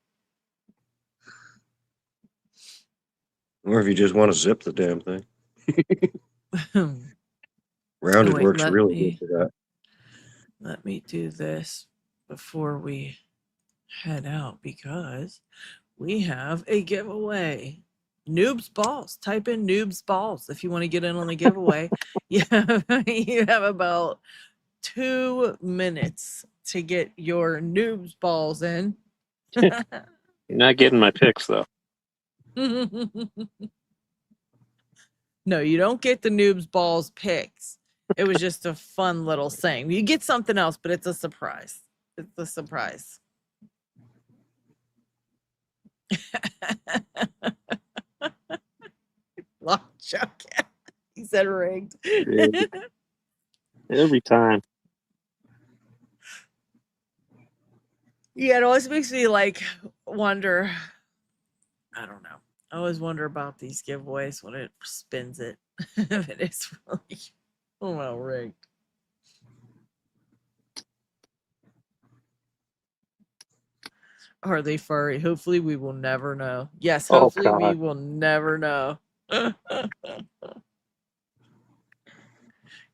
Or if you just want to zip the damn thing, Oh, rounded wait, works really good for that. let me do this before we head out because we have a giveaway. Noobs balls. Type in noobs balls if you want to get in on the giveaway. Yeah, you have about 2 minutes to get your noobs balls in. You're not getting my picks though. No, you don't get the noobs balls picks. It was just a fun little thing. You get something else, but it's a surprise. It's a surprise. Lock chuck. He said rigged. Every time. Yeah, it always makes me like wonder. I don't know. I always wonder about these giveaways when it spins it. If it is really well rigged. Are they furry? Hopefully we will never know. Yes, Oh, hopefully we God. will never know.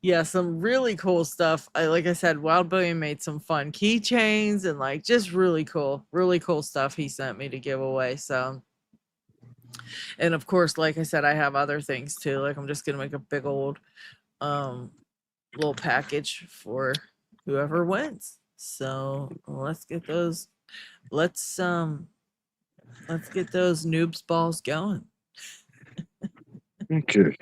Yeah, some really cool stuff. Like I said, Wild Billion made some fun keychains and like just really cool stuff he sent me to give away. So, and of course, like I said, I have other things too. Like I'm just gonna make a big old little package for whoever wins. So let's get those. Let's get those noobs balls going. Okay.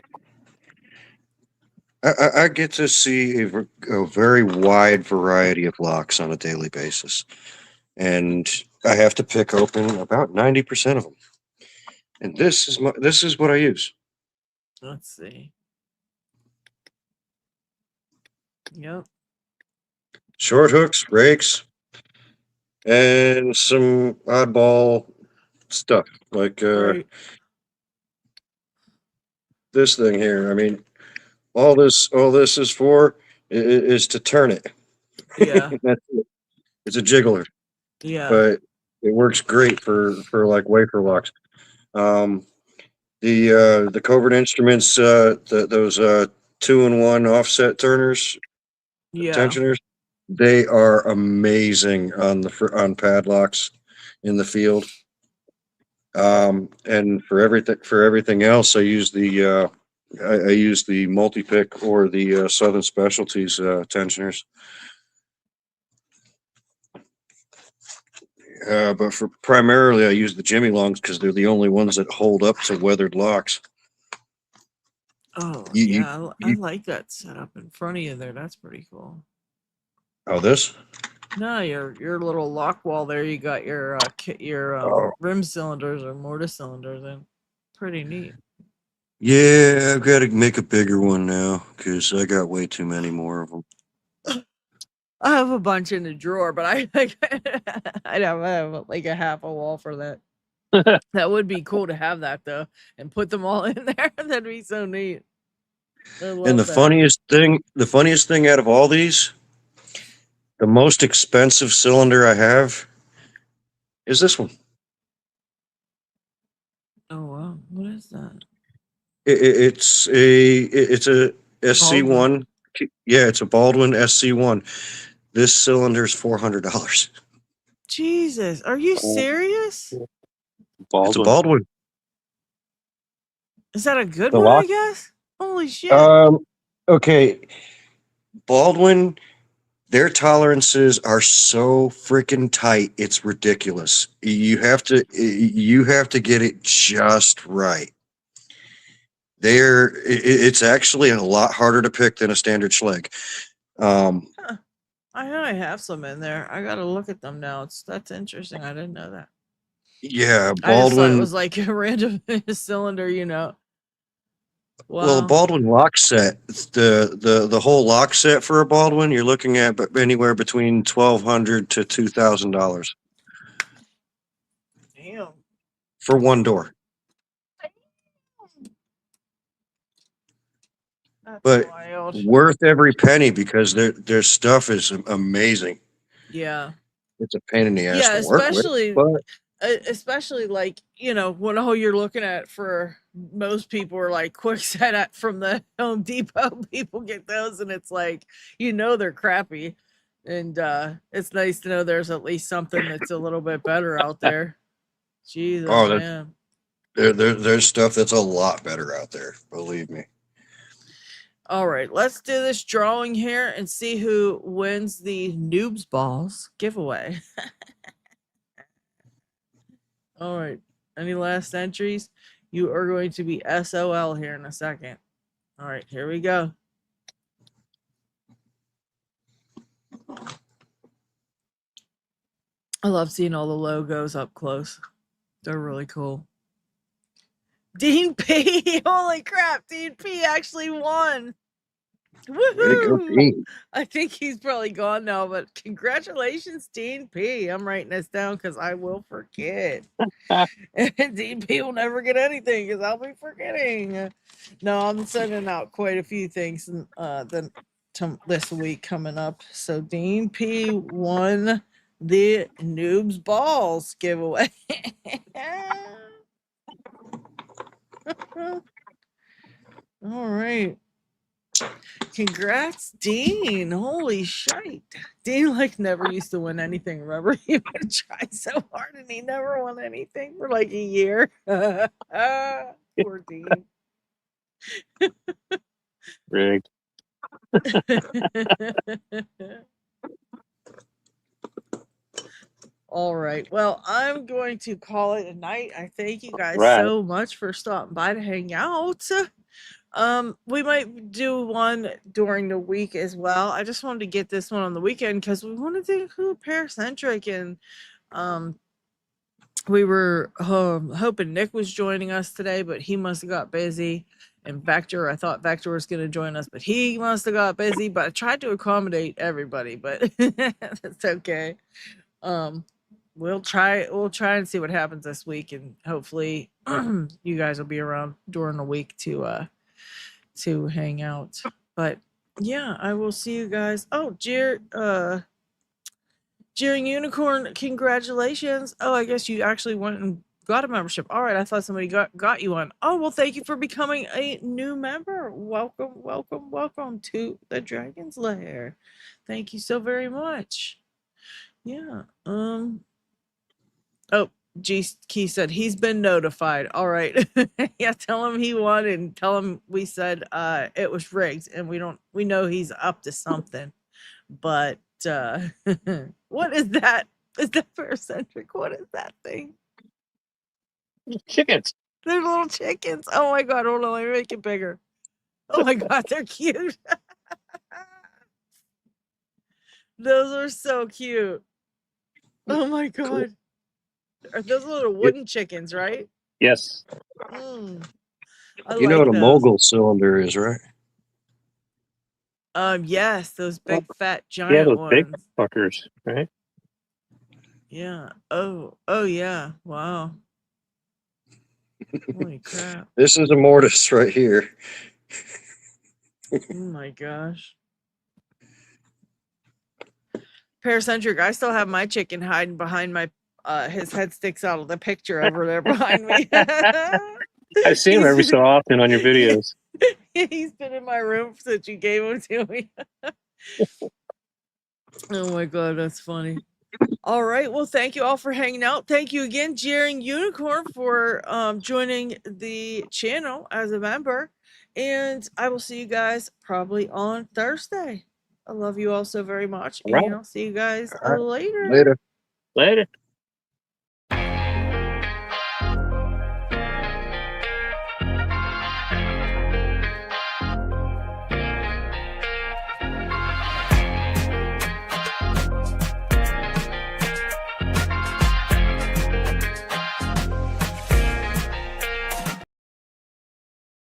I get to see a very wide variety of locks on a daily basis, and I have to pick open about 90% of them. And this is what I use. Let's see. Yep. Short hooks, rakes, and some oddball stuff like Right. this thing here. I mean, all this is for is to turn it. Yeah. That's it. It's a jiggler, Yeah. but it works great for like wafer locks. The Covert Instruments, those 2-in-1 offset turners, Yeah. tensioners, they are amazing on padlocks in the field. And for everything else, I use the multi-pick or the Southern Specialties tensioners. But for primarily, I use the Jimmy Longs because they're the only ones that hold up to weathered locks. Oh, You, yeah. I you like that setup in front of you there. That's pretty cool. oh, this? No, your little lock wall there. You got your Oh, rim cylinders or mortise cylinders in. Pretty neat. yeah, I've got to make a bigger one now because I got way too many more of them. I have a bunch in the drawer, but I have like a half a wall for that. That would be cool to have that though, and put them all in there. That'd be so neat. I And love the funniest thing out of all these, the most expensive cylinder I have is this one. Oh wow, what is that? It's a SC1. Yeah, it's a Baldwin SC1. This cylinder is $400. Jesus, are you serious? It's a Baldwin. Baldwin. Is that a good The one? I lock? guess. Holy shit! Okay. Baldwin, their tolerances are so freaking tight. It's ridiculous. You have to get it just right. It's actually a lot harder to pick than a standard Schlage. I know I have some in there. I gotta look at them now. That's interesting. I didn't know that. Yeah, I just thought it Baldwin. was like a random cylinder, Well, the Wow. Baldwin lock set, the whole lock set for a Baldwin, you're looking at anywhere between $1,200 to $2,000 Damn. for one door. That's But wild. worth every penny because their stuff is amazing. Yeah. It's a pain in the ass Yeah, to work with, but especially like, when all you're looking at for most people are like quick set at from the Home Depot. People get those and it's like, they're crappy. And it's nice to know there's at least something that's a little bit better out there. Jesus, oh, man. there's stuff that's a lot better out there. Believe me. All right, let's do this drawing here and see who wins the Noobs Balls giveaway. All right, any last entries? You are going to be SOL here in a second. All right, here we go. I love seeing all the logos up close. They're really cool. Dean P. Holy crap. Dean P actually won. Way to go, Woohoo! Dean. I think he's probably gone now, but congratulations, Dean P. I'm writing this down because I will forget. And Dean P will never get anything because I'll be forgetting. No, I'm sending out quite a few things this week coming up. So Dean P won the Noobs Balls giveaway. All right. Congrats, Dean. Holy shite. Dean never used to win anything. Remember, he would try so hard and he never won anything for a year. Poor Dean. Rigged. All right. Well, I'm going to call it a night. I thank you guys Right. so much for stopping by to hang out. We might do one during the week as well. I just wanted to get this one on the weekend because we wanted to include Paracentric, and we were hoping Nick was joining us today, but he must have got busy. And Vector, I thought Vector was going to join us, but he must have got busy. But I tried to accommodate everybody, but that's okay. We'll try and see what happens this week, and hopefully you guys will be around during the week to hang out. But yeah, I will see you guys. Oh, Jeering Unicorn, congratulations. Oh, I guess you actually went and got a membership. All right, I thought somebody got you one. Oh, well, thank you for becoming a new member. Welcome to the Dragon's Lair. Thank you so very much. Yeah. Oh, G Key said he's been notified. All right. Yeah, tell him he won and tell him we said it was rigged, and we know he's up to something. But what is that? Is that Paracentric? What is that thing? Chickens. They're little chickens. Oh my god, hold on, let me make it bigger. Oh my god, they're cute. Those are so cute. Oh my god. Are those little wooden chickens, right? Yes. You know what a mogul cylinder is, right? Yes, those big fat giant Yeah, those ones. big fuckers, right? Yeah. Oh yeah. Wow. Holy crap. This is a mortis right here. Oh my gosh. Paracentric, I still have my chicken hiding behind my his head sticks out of the picture over there behind me. I see him every so often on your videos. He's been in my room since you gave him to me. Oh my god, that's funny. All right, well, thank you all for hanging out. Thank you again, Jeering Unicorn, for joining the channel as a member. And I will see you guys probably on Thursday. I love you all so very much. All right. And I'll see you guys All right. later. Later. Later.